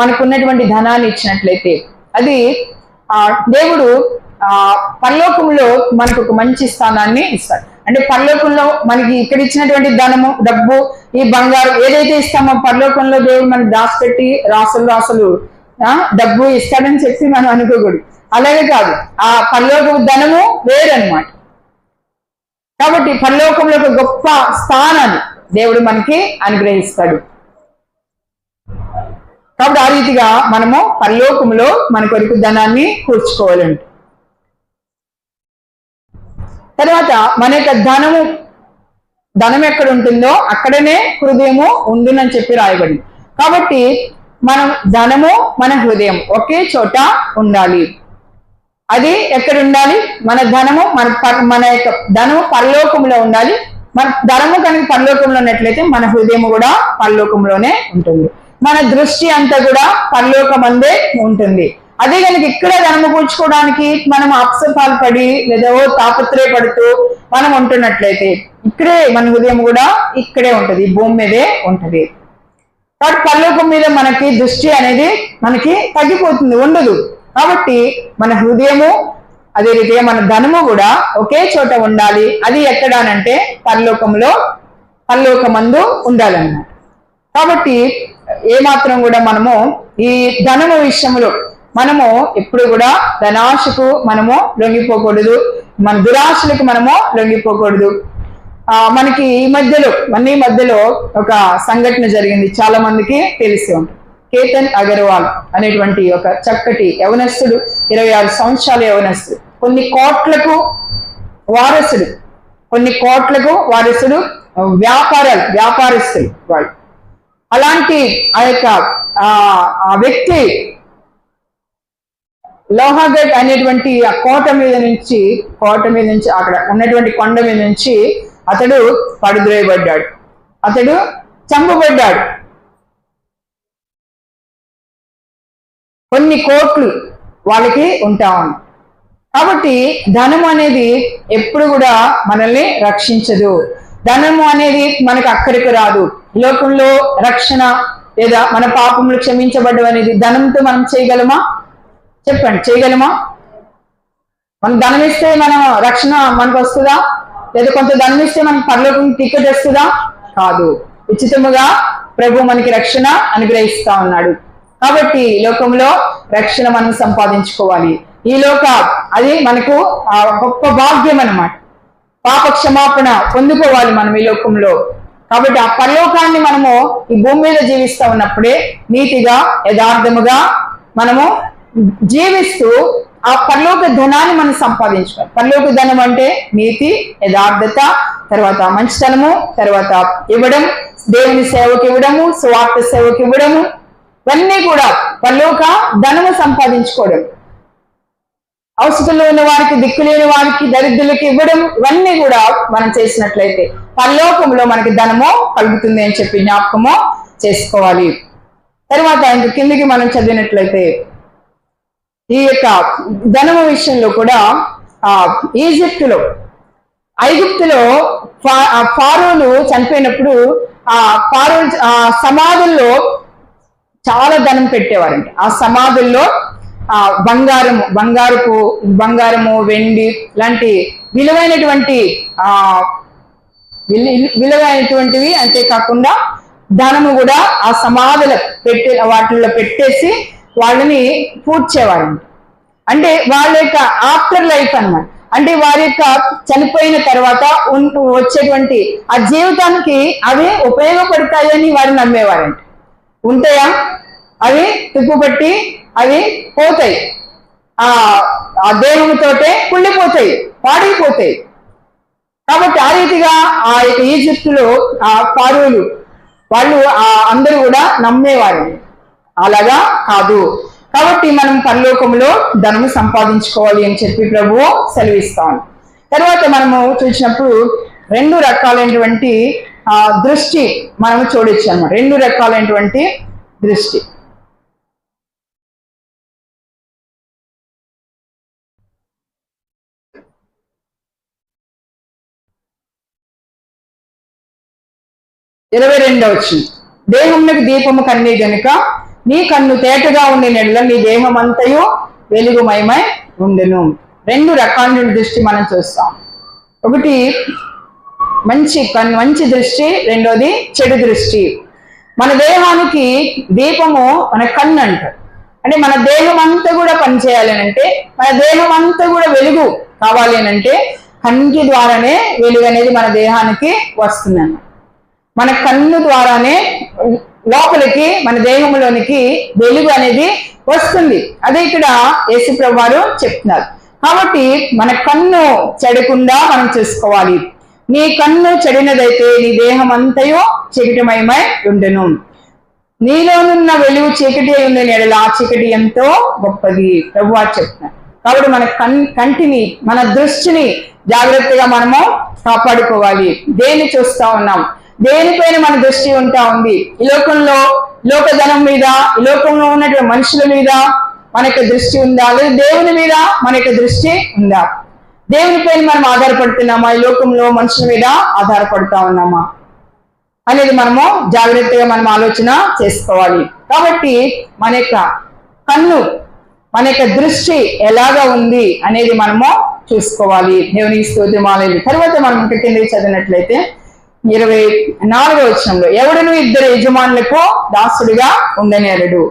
మనకున్నటువంటి ధనాన్ని ఇచ్చినట్లయితే అది దేవుడు పరలోకంలో మనకు ఒక మంచి స్థానాన్ని ఇస్తాడు. అంటే పరలోకంలో మనకి ఇక్కడ ఇచ్చినటువంటి ధనము, డబ్బు, ఈ బంగారం ఏదైతే ఇస్తామో పరలోకంలో దేవుడు మనకు దాచిపెట్టి రాసులు డబ్బు ఇస్తాడని చెప్పి మనం అనుకోకూడదు. అలాగే కాదు, ఆ పరలోక ధనము వేరనమాట. కాబట్టి పరలోకంలో ఒక గొప్ప స్థానాన్ని దేవుడు మనకి అనుగ్రహిస్తాడు. కాబట్టి ఆ రీతిగా మనము పరలోకంలో మన కొరకు ధనాన్ని కూర్చుకోవాలండి. తర్వాత మన యొక్క ధనం ఎక్కడ ఉంటుందో అక్కడనే హృదయము ఉండునని చెప్పి రాయబడింది. కాబట్టి మనం ధనము మన హృదయం ఒకే చోట ఉండాలి. అది ఎక్కడ ఉండాలి? మన ధనము మన యొక్క ధనము పరలోకంలో ఉండాలి. మన ధనము కనుక పరలోకంలో ఉన్నట్లయితే మన హృదయం కూడా పరలోకంలోనే ఉంటుంది. మన దృష్టి అంతా కూడా పరలోకమందే ఉంటుంది. అదే కనుక ఇక్కడ ధనము కూర్చుకోవడానికి మనం అప్సపాలు పడి లేదా తాపత్రయపడుతూ మనం ఉంటున్నట్లయితే ఇక్కడే మన హృదయం కూడా ఇక్కడే ఉంటుంది, ఈ భూమి మీదే ఉంటుంది. కాబట్టి పరలోకం మీద మనకి దృష్టి అనేది మనకి తగ్గిపోతుంది, ఉండదు. కాబట్టి మన హృదయము అదే రీతిగా మన ధనము కూడా ఒకే చోట ఉండాలి. అది ఎక్కడానంటే పరలోకమందు ఉండాలన్నమాట. కాబట్టి ఏమాత్రం కూడా మనము ఈ ధనము విషయంలో మనము ఎప్పుడు కూడా ధనాశకు మనము లొంగిపోకూడదు, మన దురాశలకు మనము లొంగిపోకూడదు. మనకి ఈ మధ్యలో ఒక సంఘటన జరిగింది, చాలా మందికి తెలిసి ఉంటుంది. కేతన్ అగర్వాల్ అనేటువంటి ఒక చక్కటి యవనస్తుడు, 26 సంవత్సరాల యవనస్తుడు, కొన్ని కోట్లకు వారసుడు, వ్యాపారస్తులు వాళ్ళు. అలాంటి ఆ వ్యక్తి లోహాగఢ్ అనేటువంటి ఆ కోట మీద నుంచి అక్కడ ఉన్నటువంటి కొండ మీద నుంచి అతడు పడుద్రోయబడ్డాడు, అతడు చంపబడ్డాడు. కొన్ని కోట్లు వాళ్ళకి ఉంటా ఉంది. కాబట్టి ధనము అనేది ఎప్పుడు కూడా మనల్ని రక్షించదు. ధనము అనేది మనకు అక్కడికి రాదు. లోకంలో రక్షణ లేదా మన పాపములు క్షమించబడ్డం అనేది ధనంతో మనం చేయగలమా? చెప్పండి, చేయగలమా? మనం ధనం ఇస్తే మనం రక్షణ మనకు వస్తుందా? లేదా కొంత ధనం ఇస్తే మనకు పరలోకం టికెట్ వస్తుందా? కాదు. ఉచితముగా ప్రభు మనకి రక్షణ అనుగ్రహిస్తా ఉన్నాడు. కాబట్టి లోకంలో రక్షణ మనం సంపాదించుకోవాలి. అది మనకు గొప్ప భాగ్యం అన్నమాట. పాప క్షమాపణ పొందుకోవాలి మనం ఈ లోకంలో. కాబట్టి ఆ పరలోకాన్ని మనము ఈ భూమి మీద జీవిస్తా ఉన్నప్పుడే నీతిగా యథార్థముగా మనము జీవిస్తూ ఆ పరలోక ధనాన్ని మనం సంపాదించుకోవాలి. పరలోక ధనం అంటే నీతి, యథార్థత, తర్వాత మంచితనము, తర్వాత ఇవ్వడం, దేవుని సేవకి ఇవ్వడము, స్వార్థ సేవకి ఇవ్వడము, ఇవన్నీ కూడా పరలోక ధనము సంపాదించుకోవడం. అవసరంలో ఉన్న వారికి, దిక్కులేని వారికి, దరిద్రులకి ఇవ్వడం, ఇవన్నీ కూడా మనం చేసినట్లయితే పరలోకంలో మనకి ధనము కలుగుతుంది అని చెప్పి జ్ఞాపకము చేసుకోవాలి. తర్వాత ఇంక కిందికి మనం చదివినట్లయితే ఈ యొక్క ధనము విషయంలో కూడా ఐగుప్తులో ఫారోలు చనిపోయినప్పుడు ఫారో సమాధుల్లో చాలా ధనం పెట్టేవారంట. ఆ సమాధుల్లో బంగారము, వెండి లాంటి విలువైనటువంటివి అంతేకాకుండా ధనము కూడా ఆ సమాధుల వాటిల్లో పెట్టేసి వాళ్ళని పూడ్చేవారంట. అంటే వాళ్ళ యొక్క ఆఫ్టర్ లైఫ్ అన్నమాట. అంటే వారి యొక్క చనిపోయిన తర్వాత వచ్చేటువంటి ఆ జీవితానికి అవి ఉపయోగపడతాయని వారు నమ్మేవారంట. ఉంటాయా? అవి తుప్పుపట్టి అవి పోతాయి, ఆ దేహంతోటే కుళ్ళిపోతాయి, పాడైపోతాయి. కాబట్టి ఆ రీతిగా ఆ యొక్క ఈజిప్టులో ఆ ఫారోలు వాళ్ళు అందరూ కూడా నమ్మేవారు. అలాగా కాదు. కాబట్టి మనం పరలోకంలో ధనము సంపాదించుకోవాలి అని చెప్పి ప్రభువు సెలవిస్తాం. తర్వాత మనము చూసినప్పుడు 2 రకాలైనటువంటి దృష్టి మనము చూడొచ్చు అన్నమాట. 2 రకాలైనటువంటి దృష్టి. ఇరవై 22వ వచనం, దేహమునకు దీపము కన్నే గనుక నీ కన్ను తేటగా ఉండే నెల నీ దేహం అంతయు వెలుగుమయమై ఉండును. 2 రకాల దృష్టి మనం చూస్తాం. ఒకటి మంచి దృష్టి, రెండోది చెడు దృష్టి. మన దేహానికి దీపము మన కన్ను అంటారు. అంటే మన దేహం అంతా కూడా పనిచేయాలి అంటే, మన దేహం అంతా కూడా వెలుగు కావాలి అంటే కంటి ద్వారానే వెలుగు అనేది మన దేహానికి వస్తుందన్న. మన కన్ను ద్వారానే లోపలికి మన దేహంలోనికి వెలుగు అనేది వస్తుంది. అదే ఇక్కడ యేసుప్రభు వారు చెప్తున్నారు. కాబట్టి మన కన్ను చెడకుండా మనం చూసుకోవాలి. నీ కన్ను చెడినదైతే నీ దేహం అంతయో చీకటిమయమై ఉండును. నీలోనున్న వెలుగు చీకటి అయి ఉండే ఎడల ఆ చీకటి ఎంతో గొప్పది ప్రభు వారు చెప్తున్నారు. కాబట్టి మన కంటిని, మన దృష్టిని జాగ్రత్తగా మనము కాపాడుకోవాలి. దేన్ని చూస్తా ఉన్నాం, దేనిపైన మన దృష్టి ఉంటా ఉంది? ఈ లోకంలో లోకధనం మీద, ఈ లోకంలో ఉన్నటువంటి మనుషుల మీద మన యొక్క దృష్టి ఉందా, లేదా దేవుని మీద మన యొక్క దృష్టి ఉందా? దేవునిపైన మనం ఆధారపడుతున్నామా, ఈ లోకంలో మనుషుల మీద ఆధారపడుతా ఉన్నామా అనేది మనము జాగ్రత్తగా మనం ఆలోచన చేసుకోవాలి. కాబట్టి మన యొక్క కన్ను, మన యొక్క దృష్టి ఎలాగా ఉంది అనేది మనము చూసుకోవాలి. దేవునికి స్తోత్రమాలేదు. తర్వాత మనం ఇంకా కిందకి చదివినట్లయితే 24వ వచనంలో, ఎవడును ఇద్దరు యజమానులకు దాసుడిగా ఉండనేరడు.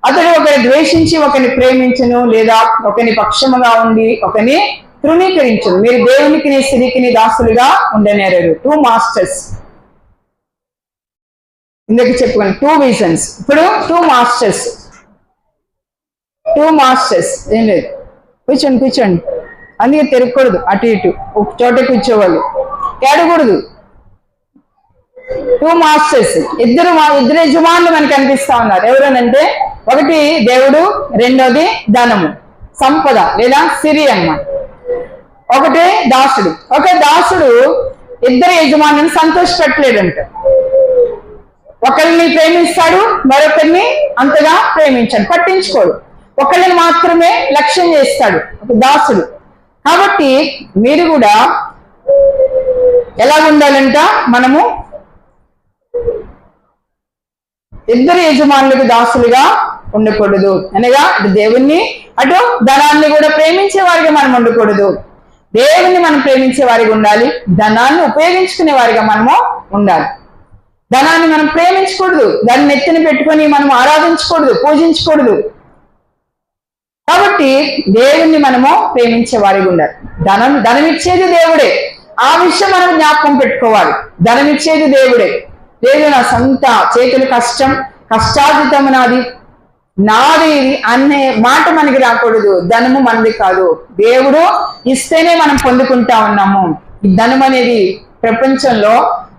అతడు ఒకరిని ద్వేషించి ఒకరిని ప్రేమించును, లేదా ఒకరిని పక్షముగా ఉండి ఒకరిని తృణీకరించును. మీరు దేవునికి స్త్రీకి దాసులుగా ఉండనేరరు. 2 మాస్టర్స్. ఇందుకు చెప్పుకోండి 2 విజన్స్. ఇప్పుడు 2 మాస్టర్స్ ఏం లేదు, కూర్చోండి. అందుకే తిరగకూడదు, అటు ఇటు ఒక చోట కూర్చోవాళ్ళు, ఏడకూడదు. 2 మాస్టర్స్, ఇద్దరు యజమానులు మనకు కనిపిస్తా ఉన్నారు. ఎవరనంటే ఒకటి దేవుడు, రెండోది ధనము, సంపద లేదా సిరి అన్నమాట. ఒకటి దాసుడు. ఒక దాసుడు ఇద్దరు యజమానులను సంతోషపెట్టలేడంట. ఒకరిని ప్రేమిస్తాడు, మరొకరిని అంతగా ప్రేమించాడు, పట్టించుకోడు. ఒకరిని మాత్రమే లక్ష్యం చేస్తాడు ఒక దాసుడు. కాబట్టి మీరు కూడా ఎలా ఉండాలంట, మనము ఇద్దరు యజమానులకు దాసులుగా ఉండకూడదు. అనగా అటు దేవుణ్ణి అటు ధనాన్ని కూడా ప్రేమించే వారిగా మనం ఉండకూడదు. దేవుణ్ణి మనం ప్రేమించే వారిగా ఉండాలి, ధనాన్ని ఉపయోగించుకునే వారిగా మనము ఉండాలి. ధనాన్ని మనం ప్రేమించకూడదు, దాన్ని నెత్తిన పెట్టుకొని మనం ఆరాధించకూడదు, పూజించకూడదు. కాబట్టి దేవుణ్ణి మనము ప్రేమించే వారిగా ఉండాలి. ధనం ఇచ్చేది దేవుడే, ఆ విషయం మనం జ్ఞాపకం పెట్టుకోవాలి. ధనం ఇచ్చేది దేవుడే. లేదు నా సొంత చేతుల కష్టార్జితం నాది అనే మాట మనకి రాకూడదు. ధనము మనది కాదు, దేవుడు ఇస్తేనే మనం పొందుకుంటా ఉన్నాము. ఈ ధనం అనేది ప్రపంచంలో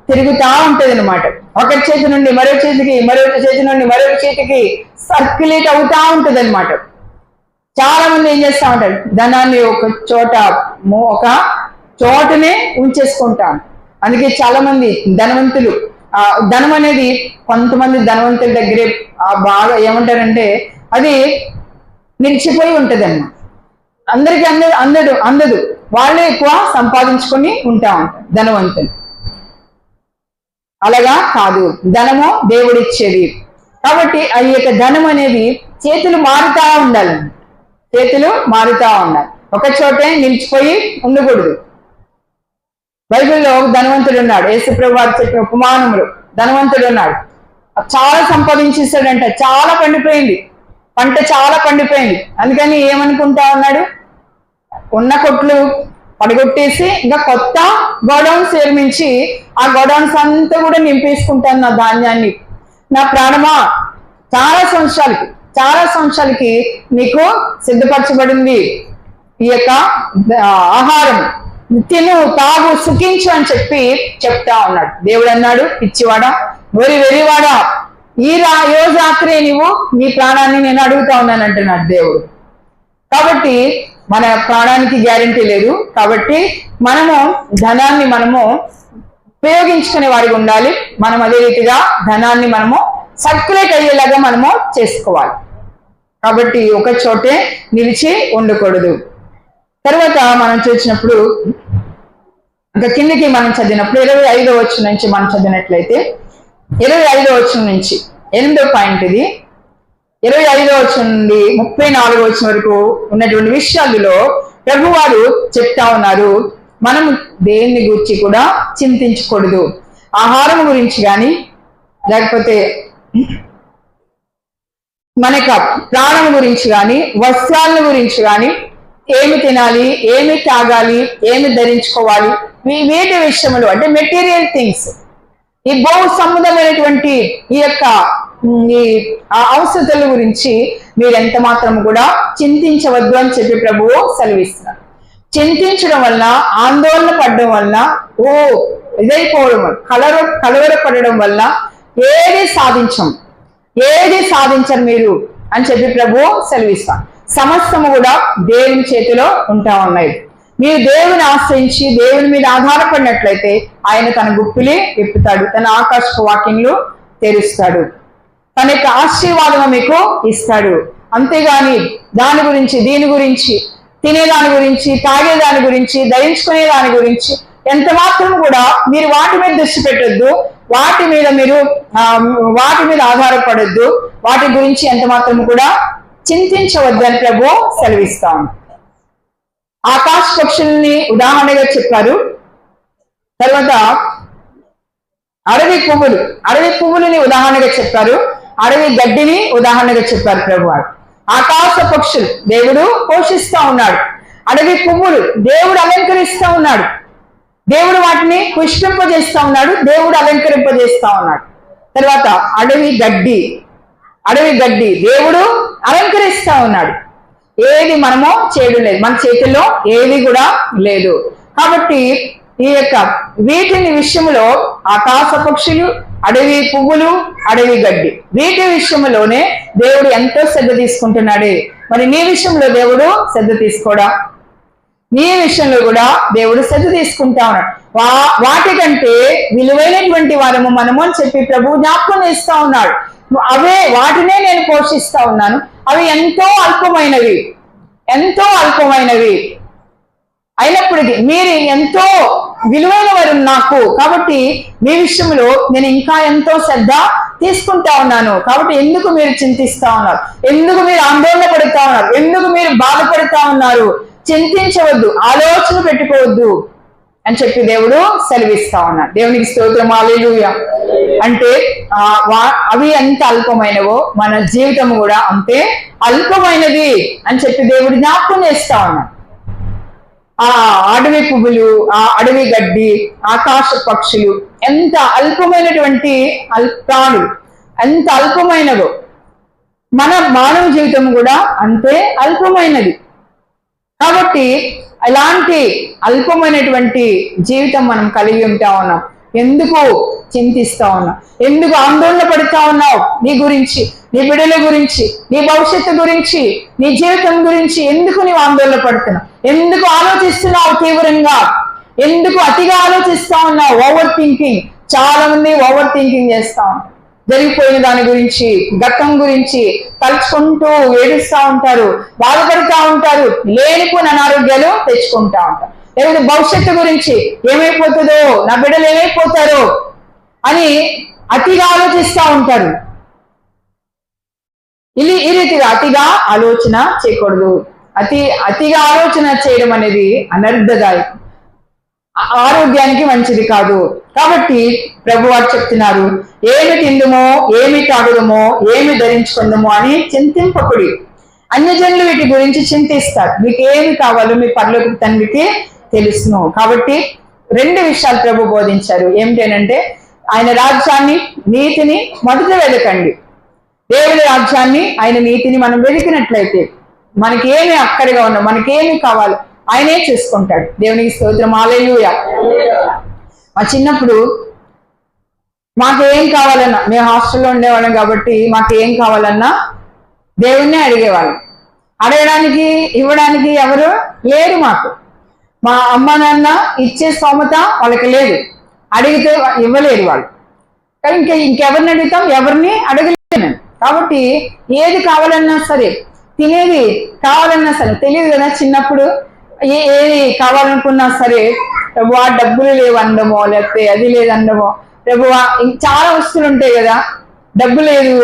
తిరుగుతా ఉంటది అనమాట. ఒకరి చేతి నుండి మరో చేతికి, మరొక చేతి నుండి మరొక చేతికి సర్క్యులేట్ అవుతా ఉంటది అనమాట. చాలా మంది ఏం చేస్తా ఉంటారు, ధనాన్ని ఒక చోటనే ఉంచేసుకుంటాం. అందుకే చాలా మంది ధనవంతులు, ధనం అనేది కొంతమంది ధనవంతుల దగ్గరే బాగా ఏమంటారంటే అది నిలిచిపోయి ఉంటది అన్నమాట. అందరికీ అందదు, వాళ్ళే ఎక్కువ సంపాదించుకొని ఉంటా ఉంటారు ధనవంతులు. అలాగా కాదు, ధనము దేవుడిచ్చేది. కాబట్టి ఆ యొక్క ధనం అనేది చేతులు మారుతా ఉండాలి. ఒక చోటే నిలిచిపోయి ఉండకూడదు. బైబిల్లో ధనవంతుడు ఉన్నాడు, యేసుప్రభు వారు చెప్పిన ఉపమానములు. ధనవంతుడు ఉన్నాడు, చాలా సంపాదించేస్తాడంట, చాలా పండిపోయింది, పంట చాలా పండిపోయింది. అందుకని ఏమనుకుంటా ఉన్నాడు, ఉన్న కొట్లు పడగొట్టేసి ఇంకా కొత్త గోడౌన్స్ నిర్మించి ఆ గోడౌన్స్ అంతా కూడా నింపేసుకుంటాను నా ధాన్యాన్ని. నా ప్రాణమా, చాలా సంవత్సరాలకి నీకు సిద్ధపరచబడింది ఈ యొక్క ఆహారం, తిను తాగు సుఖించు అని చెప్తా ఉన్నాడు. దేవుడు అన్నాడు, పిచ్చివాడా, వెరివాడా, ఈ రోజు రాత్రే నువ్వు నీ ప్రాణాన్ని నేను అడుగుతా ఉన్నాను అంటున్నాడు దేవుడు. కాబట్టి మన ప్రాణానికి గ్యారెంటీ లేదు. కాబట్టి మనము ధనాన్ని ఉపయోగించుకునే వారికి ఉండాలి. మనం అదే రీతిగా ధనాన్ని సర్క్యులేట్ అయ్యేలాగా మనము చేసుకోవాలి. కాబట్టి ఒక చోటే నిలిచి ఉండకూడదు. తర్వాత మనం చూసినప్పుడు ఇంకా కిందికి మనం చదివినప్పుడు 25వ వచనం నుంచి మనం చదివినట్లయితే 25వ వచనం నుంచి 8వ పాయింట్ ఇది. 25వ వచనం నుండి 34వ వచనం వరకు ఉన్నటువంటి విషయాలలో ప్రభువారు చెప్తా ఉన్నారు, మనం దేన్ని గురించి కూడా చింతించకూడదు. ఆహారం గురించి కానీ, లేకపోతే మన ప్రాణం గురించి కానీ, వస్త్రాల గురించి కానీ ఏమి తినాలి, ఏమి తాగాలి, ఏమి ధరించుకోవాలి, వీటి విషయంలో అంటే మెటీరియల్ థింగ్స్, ఈ భూ సంబంధమైనటువంటి ఈ యొక్క ఈ అవసరతల గురించి మీరు ఎంత మాత్రం కూడా చింతించవద్దు అని చెప్పి ప్రభువు సెలవిస్తున్నారు. చింతించడం వల్ల, ఆందోళన పడడం వల్ల, ఇదైపోవడం, కలవరపడడం వల్ల ఏది సాధించరు మీరు అని చెప్పి ప్రభువు సెలవిస్తారు. సమస్తము కూడా దేవుని చేతిలో ఉంటా ఉన్నాయి. మీరు దేవుని ఆశ్రయించి దేవుని మీద ఆధారపడినట్లయితే ఆయన తన గుప్పిలి విప్పుతాడు, తన ఆకాశపు వాక్యంలో తెరుస్తాడు, తన యొక్క ఆశీర్వాదం మీకు ఇస్తాడు. అంతేగాని దాని గురించి, దీని గురించి, తినేదాని గురించి, తాగేదాని గురించి, ధరించుకునే దాని గురించి ఎంత మాత్రం కూడా మీరు వాటి మీద దృష్టి పెట్టొద్దు, వాటి మీద ఆధారపడొద్దు, వాటి గురించి ఎంత మాత్రం కూడా చింతించవద్దు అని ప్రభు సెలవిస్తాం. ఆకాశ పక్షుల్ని ఉదాహరణగా చెప్పారు. తర్వాత అడవి పువ్వులని ఉదాహరణగా చెప్పారు. అడవి గడ్డిని ఉదాహరణగా చెప్పారు ప్రభు. ఆకాశ పక్షులు దేవుడు పోషిస్తా ఉన్నాడు. అడవి పువ్వులు దేవుడు అలంకరిస్తా ఉన్నాడు. దేవుడు వాటిని పుష్పింపజేస్తా ఉన్నాడు, దేవుడు అలంకరింపజేస్తా ఉన్నాడు. తర్వాత అడవి గడ్డి దేవుడు అలంకరిస్తా ఉన్నాడు. ఏది మనము చేయడం లేదు, మన చేతుల్లో ఏది కూడా లేదు. కాబట్టి ఈ యొక్క వీటిని విషయంలో ఆకాశ పక్షులు, అడవి పువ్వులు, అడవి గడ్డి, వీటి విషయంలోనే దేవుడు ఎంతో శ్రద్ధ తీసుకుంటున్నాడే. మరి నీ విషయంలో దేవుడు శ్రద్ధ తీసుకోడా? నీ విషయంలో కూడా దేవుడు శ్రద్ధ తీసుకుంటా ఉన్నాడు. వాటికంటే విలువైనటువంటి వారము మనము అని చెప్పి ప్రభు జ్ఞాపకం చేస్తా ఉన్నాడు. వాటినే నేను పోషిస్తా ఉన్నాను, అవి ఎంతో అల్పమైనవి అయినప్పటికీ మీరు ఎంతో విలువైన వారు నాకు. కాబట్టి మీ విషయంలో నేను ఇంకా ఎంతో శ్రద్ధ తీసుకుంటా ఉన్నాను. కాబట్టి ఎందుకు మీరు చింతిస్తా ఉన్నారు? ఎందుకు మీరు ఆందోళన పడుతా ఉన్నారు? ఎందుకు మీరు బాధపడుతా ఉన్నారు? చింతించవద్దు, ఆలోచన పెట్టుకోవద్దు అని చెప్పి దేవుడు సెలవిస్తా ఉన్నాడు. దేవునికి స్తోత్రం, హల్లెలూయా. అంటే అవి ఎంత అల్పమైనవో మన జీవితం కూడా అంతే అల్పమైనది అని చెప్పి దేవుడు జ్ఞాపకం చేస్తా ఉన్నాడు. ఆ అడవి పువ్వులు, ఆ అడవి గడ్డి, ఆకాశ పక్షులు ఎంత అల్పమైనటువంటి ప్రాణులు, ఎంత అల్పమైనవో మన మానవ జీవితం కూడా అంతే అల్పమైనది. కాబట్టి అలాంటి అల్పమైనటువంటి జీవితం మనం కలిగి ఉంటా ఉన్నాం. ఎందుకు చింతిస్తా ఉన్నావు? ఎందుకు ఆందోళన పడుతా ఉన్నావు? నీ గురించి, నీ బిడ్డల గురించి, నీ భవిష్యత్తు గురించి, నీ జీవితం గురించి ఎందుకు నీవు ఆందోళన పడుతున్నావు? ఎందుకు ఆలోచిస్తున్నావు తీవ్రంగా? ఎందుకు అతిగా ఆలోచిస్తా ఉన్నావు? Over thinking. చాలా మంది ఓవర్ థింకింగ్ చేస్తా ఉంటారు. జరిగిపోయిన దాని గురించి, గతం గురించి తలుచుకుంటూ ఏడుస్తూ ఉంటారు, బాధపడుతూ ఉంటారు, లేనిపోయిన అనారోగ్యాలు తెచ్చుకుంటా ఉంటారు. లేకపోతే భవిష్యత్తు గురించి ఏమైపోతుందో, నా బిడ్డలు ఏమైపోతారో అని అతిగా ఆలోచిస్తూ ఉంటారు. ఈ రీతిగా అతిగా ఆలోచన చేయకూడదు. అతిగా ఆలోచన చేయడం అనేది అనర్థదాయకం, ఆరోగ్యానికి మంచిది కాదు. కాబట్టి ప్రభువారు చెప్తున్నారు, ఏమి తిందుమో, ఏమి తాగుదమో, ఏమి ధరించుకుందామో అని చింతింపకుడి. అన్యజనులు వీటి గురించి చింతిస్తారు. మీకు ఏమి కావాలో మీ పరలోక తండ్రికి తెలుసును. కాబట్టి 2 విషయాలు ప్రభు బోధించారు. ఏమిటంటే ఆయన రాజ్యాన్ని, నీతిని మొదట వెతకండి. దేవుడి రాజ్యాన్ని, ఆయన నీతిని మనం వెతికినట్లయితే మనకి ఏమి అక్కడిగా ఉన్నా, మనకేమి కావాలో ఆయనే చూసుకుంటాడు. దేవునికి స్తోత్రం, హల్లెలూయా. మా చిన్నప్పుడు మాకేం కావాలన్నా, మేము హాస్టల్లో ఉండేవాళ్ళం కాబట్టి మాకేం కావాలన్నా దేవుణ్ణే అడిగేవాళ్ళం. అడగడానికి, ఇవ్వడానికి ఎవరు లేరు మాకు. మా అమ్మ నాన్న ఇచ్చే స్తోమత వాళ్ళకి లేదు, అడిగితే ఇవ్వలేరు వాళ్ళు. ఇంకెవరిని అడుగుతాం? ఎవరిని అడగలేము. కాబట్టి ఏది కావాలన్నా సరే, తినేది కావాలన్నా సరే, తెలియదు కదా చిన్నప్పుడు, ఏది కావాలనుకున్నా సరే ప్రభువా డబ్బులు లేవు అందమో, లేకపోతే అది లేదు అందమో, ప్రభువా చాలా వస్తువులు ఉంటాయి కదా, డబ్బు లేదు,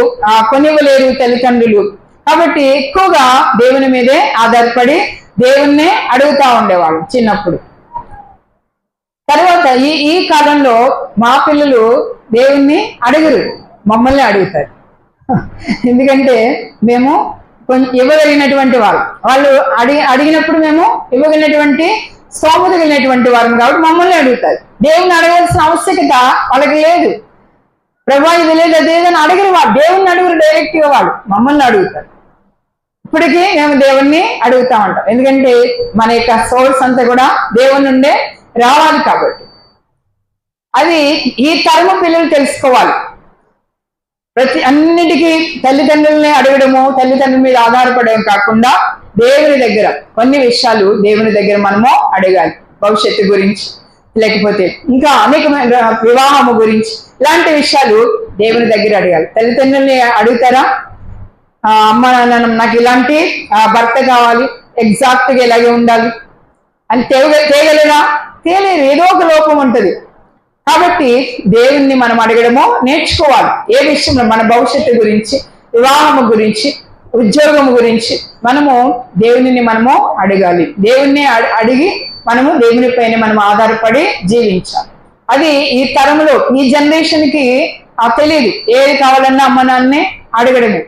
కొనివ్వలేరు తల్లిదండ్రులు. కాబట్టి ఎక్కువగా దేవుని మీదే ఆధారపడి దేవుణ్ణే అడుగుతా ఉండేవాళ్ళు చిన్నప్పుడు. తర్వాత ఈ కాలంలో మా పిల్లలు దేవుణ్ణి అడగరు, మమ్మల్ని అడుగుతారు. ఎందుకంటే మేము ఇవ్వగలిగినటువంటి వారు. వాళ్ళు అడిగినప్పుడు మేము ఇవ్వగలిగినటువంటి స్తోమత కలిగినటువంటి వారు కాబట్టి మమ్మల్ని అడుగుతారు. దేవుణ్ణి అడగాల్సిన ఆవశ్యకత వాళ్ళకి లేదు. ప్రభా ఇది లేదు అదేదని అడిగిన వాడు దేవుణ్ణి అడుగురు, డైరెక్ట్ గా వాడు మమ్మల్ని అడుగుతారు. ఇప్పటికీ మేము దేవుణ్ణి అడుగుతా ఉంటాం, ఎందుకంటే మన యొక్క సోర్స్ అంతా కూడా దేవుని నుండే రావాలి. కాబట్టి అది ఈ తరము పిల్లలు తెలుసుకోవాలి. అన్నిటికీ తల్లిదండ్రులనే అడగడము, తల్లిదండ్రుల మీద ఆధారపడడం కాకుండా దేవుని దగ్గర కొన్ని విషయాలు దేవుని దగ్గర మనము అడగాలి. భవిష్యత్తు గురించి, లేకపోతే ఇంకా అనేకమైన వివాహము గురించి, ఇలాంటి విషయాలు దేవుని దగ్గర అడగాలి. తల్లిదండ్రుల్ని అడుగుతారా, అమ్మ నాన్న నాకు ఇలాంటి భర్త కావాలి, ఎగ్జాక్ట్ గా ఇలాగే ఉండాలి అని తేగలరా? తేలేరు, ఏదో ఒక లోపం ఉంటుంది. కాబట్టి దేవుణ్ణి మనం అడగడము నేర్చుకోవాలి. ఏ విషయంలో మన భవిష్యత్తు గురించి, వివాహము గురించి, ఉద్యోగం గురించి మనము దేవునిని మనము అడగాలి. దేవుణ్ణి అడిగి మనము దేవుని పైన మనం ఆధారపడి జీవించాలి. అది ఈ తరంలో, ఈ జనరేషన్ కి తెలియదు. ఏది కావాలన్నా అమ్మ నాన్నే అడగడము,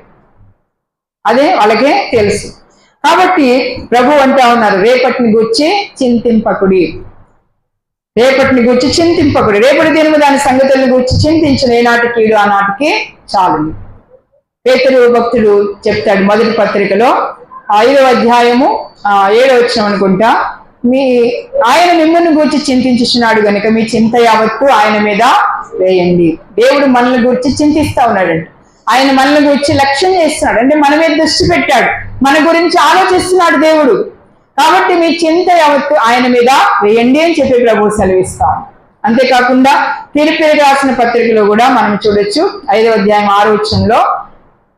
అదే వాళ్ళకే తెలుసు. కాబట్టి ప్రభు అంటా ఉన్నారు, రేపటిని గూర్చి చింతింపకుడి, రేపటిని గూర్చి చింతింపకుడి, రేపటి దినము దాని సంగతులను గూర్చి చింతించిన ఏనాటి కీడు ఆనాటికి చాలు. పేతురు భక్తుడు చెప్తాడు మొదటి పత్రికలో 5వ అధ్యాయము 7వ వచనం అనుకుంటా, ఆయన మిమ్మల్ని గూర్చి చింతించుచున్నాడు గనుక మీ చింత యావత్తు ఆయన మీద వేయండి. దేవుడు మనల్ని గూర్చి చింతిస్తా ఉన్నాడండి. ఆయన మనల్ని గురించి లక్ష్యం చేస్తున్నాడు, అంటే మన మీద దృష్టి పెట్టాడు, మన గురించి ఆలోచిస్తున్నాడు దేవుడు. కాబట్టి మీ చింత యావత్తు ఆయన మీద వేయండి అని చెప్పి ప్రభు సెలవిస్తాం. అంతేకాకుండా ఫిలిప్పీయులకు రాసిన పత్రికలో కూడా మనం చూడొచ్చు 5వ అధ్యాయం 6వ వచనంలో,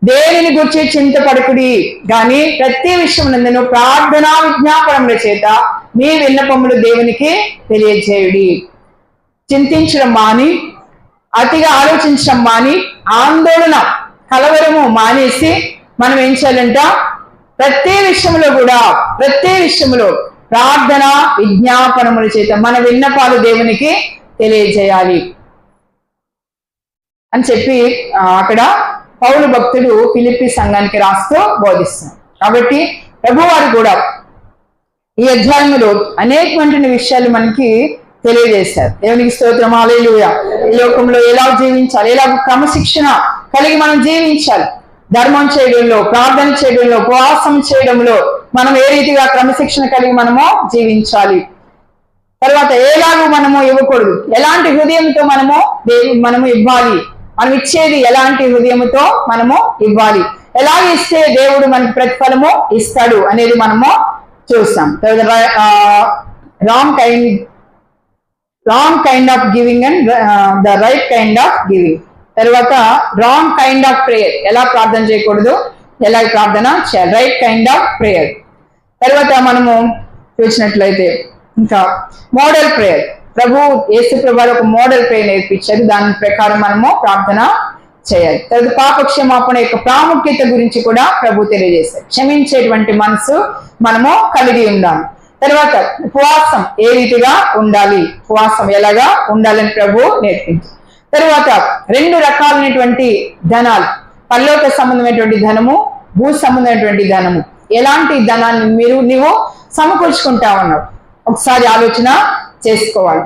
దేనిని గురించి చింతపడకుడి గాని ప్రతి విషయమునందును ప్రార్థనా విజ్ఞాపనముల చేత మీ విన్నపములు దేవునికి తెలియజేయుడి. చింతించడం మాని, అతిగా ఆలోచించడం మాని, ఆందోళన కలవరము మానేసి మనం ఏం చేయాలంట, ప్రతి విషయంలో ప్రార్థన విజ్ఞాపనముల చేత మన విన్నపాలు దేవునికి తెలియజేయాలి అని చెప్పి అక్కడ పౌలు భక్తుడు ఫిలిప్పీ సంఘానికి రాస్తూ బోధిస్తున్నాడు. కాబట్టి ప్రభువారు కూడా ఈ అధ్యాయంలో అనేకమైన విషయాలు మనకి తెలియజేశారు. దేవునికి స్తోత్రం, హల్లెలూయా. ఈ లోకంలో ఎలా జీవించాలి, ఎలా క్రమశిక్షణ కలిగి మనం జీవించాలి, ధర్మం చేయడంలో, ప్రార్థన చేయడంలో, ఉపవాసం చేయడంలో మనం ఏ రీతిగా క్రమశిక్షణ కలిగి మనము జీవించాలి. తర్వాత ఎలాగూ మనము ఇవ్వకూడదు, ఎలాంటి హృదయంతో మనము ఇవ్వాలి, మనం ఇచ్చేది ఎలాంటి హృదయంతో మనము ఇవ్వాలి, ఎలా ఇస్తే దేవుడు మనకి ప్రతిఫలము ఇస్తాడు అనేది మనము చూస్తాం. Wrong kind of giving and the right kind of giving. తర్వాత రాంగ్ కైండ్ ఆఫ్ ప్రేయర్, ఎలా ప్రార్థన చేయకూడదు, ఎలా ప్రార్థన చేయాలి, రైట్ కైండ్ ఆఫ్ ప్రేయర్. తర్వాత మనము చూసినట్లయితే ఇంకా మోడల్ ప్రేయర్, యేసు ప్రభు ఒక మోడల్ ప్రేయర్ నేర్పించారు, దాని ప్రకారం మనము ప్రార్థన చేయాలి. తర్వాత పాప క్షమాపణ యొక్క ప్రాముఖ్యత గురించి కూడా ప్రభు తెలియజేశారు. క్షమించేటువంటి మనసు మనము కలిగి ఉండాలి. తర్వాత ఉపవాసం ఏ రీతిగా ఉండాలి, ఉపవాసం ఎలాగా ఉండాలని ప్రభు నేర్పించారు. తర్వాత 2 రకాలైనటువంటి ధనాలు, పరలోక సంబంధమైనటువంటి ధనము, భూ సంబంధమైనటువంటి ధనము. ఎలాంటి ధనాన్ని నీవు సమకూర్చుకుంటా ఉన్నావు, ఒకసారి ఆలోచన చేసుకోవాలి.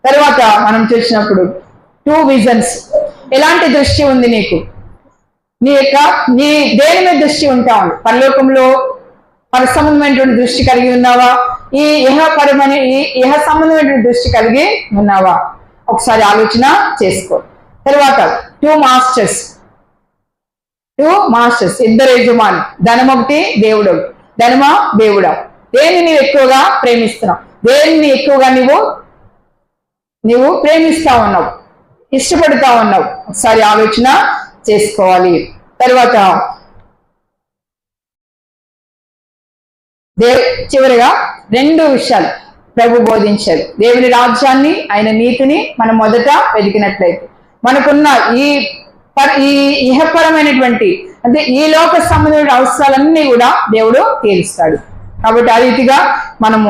తర్వాత మనం చూసినప్పుడు 2 విజన్స్, ఎలాంటి దృష్టి ఉంది నీకు, నీ దేని మీద దృష్టి ఉంటా ఉంది, పరలోకంలో పర సంబంధమైనటువంటి దృష్టి కలిగి ఉన్నావా, ఈ ఇహ సంబంధమైనటువంటి దృష్టి కలిగి ఉన్నావా, ఒకసారి ఆలోచన చేసుకో. తర్వాత 2 మాస్టర్స్, 2 మాస్టర్స్, 2 యజమాని, ధనం ఒకటి, దేవుడు ఒకటి. ధనమా దేవుడా, దేన్ని నీవు ఎక్కువగా ప్రేమిస్తున్నావు, దేన్ని ఎక్కువగా నీవు ప్రేమిస్తా ఉన్నావు, ఇష్టపడుతా ఉన్నావు, ఒకసారి ఆలోచన చేసుకోవాలి. తర్వాత చివరిగా 2 విషయాలు ప్రభు బోధించారు. దేవుని రాజ్యాన్ని, ఆయన నీతిని మనం మొదట వెతికినట్లయితే మనకున్న ఈ ఇహపరమైనటువంటి, అంటే ఈ లోక సంబంధమైన అవసరాలన్నీ కూడా దేవుడు తీరుస్తాడు. కాబట్టి ఆ రీతిగా మనము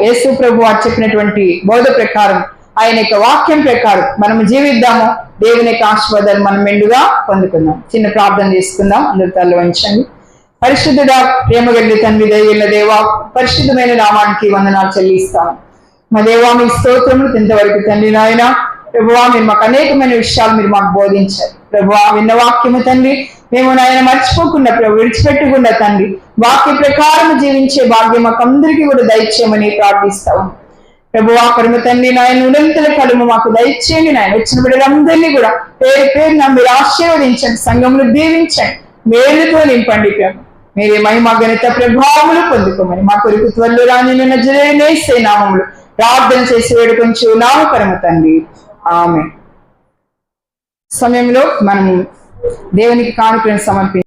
యేసు ప్రభు వారు చెప్పినటువంటి బోధ ప్రకారం, ఆయన యొక్క వాక్యం ప్రకారం మనం జీవిద్దాము. దేవుని యొక్క ఆశీర్వాదాలు మనం మెండుగా పొందుకుందాం. చిన్న ప్రార్థన చేసుకుందాం. అందరూ తల వంచండి. పరిశుద్ధుడా, ప్రేమ గల్లి తండ్రి, దయగల దేవా, పరిశుద్ధమైన నామానికి వందనాలు చెల్లిస్తాను. మా దేవా, మీ స్తోత్రములు ఇంతవరకు తండ్రి నాయన. ప్రభువా, మీరు మాకు అనేకమైన విషయాలు మీరు మాకు బోధించారు. ప్రభువా, విన్న వాక్యము తండ్రి మేము నాయన మర్చిపోకుండా, ప్రభు విడిచిపెట్టకుండా తండ్రి వాక్య ప్రకారం జీవించే భాగ్యం మాకు అందరికీ కూడా దయచేయమని ప్రార్థిస్తాము. ప్రభువా, పరమ తండ్రి నాయన నిరంతర ఫలము మాకు దయచేయండి. నాయన వచ్చిన బిడ్డలందరినీ కూడా పేరు పేరున మీరు ఆశీర్వదించండి, సంఘములు దీవించండి, మేలుతో నింపండి. ప్రభు మీరే మహిమ ఘనత ప్రభావములు పొందుకోమని మా కొరకు త్వరలో రాని నజరేయునేసే నామములు ప్రార్థన చేసి వేడుకొంచు నామ పరమ తండ్రి, ఆమేన్. సమయంలో మనం దేవునికి కానుకలను సమర్పించాలి.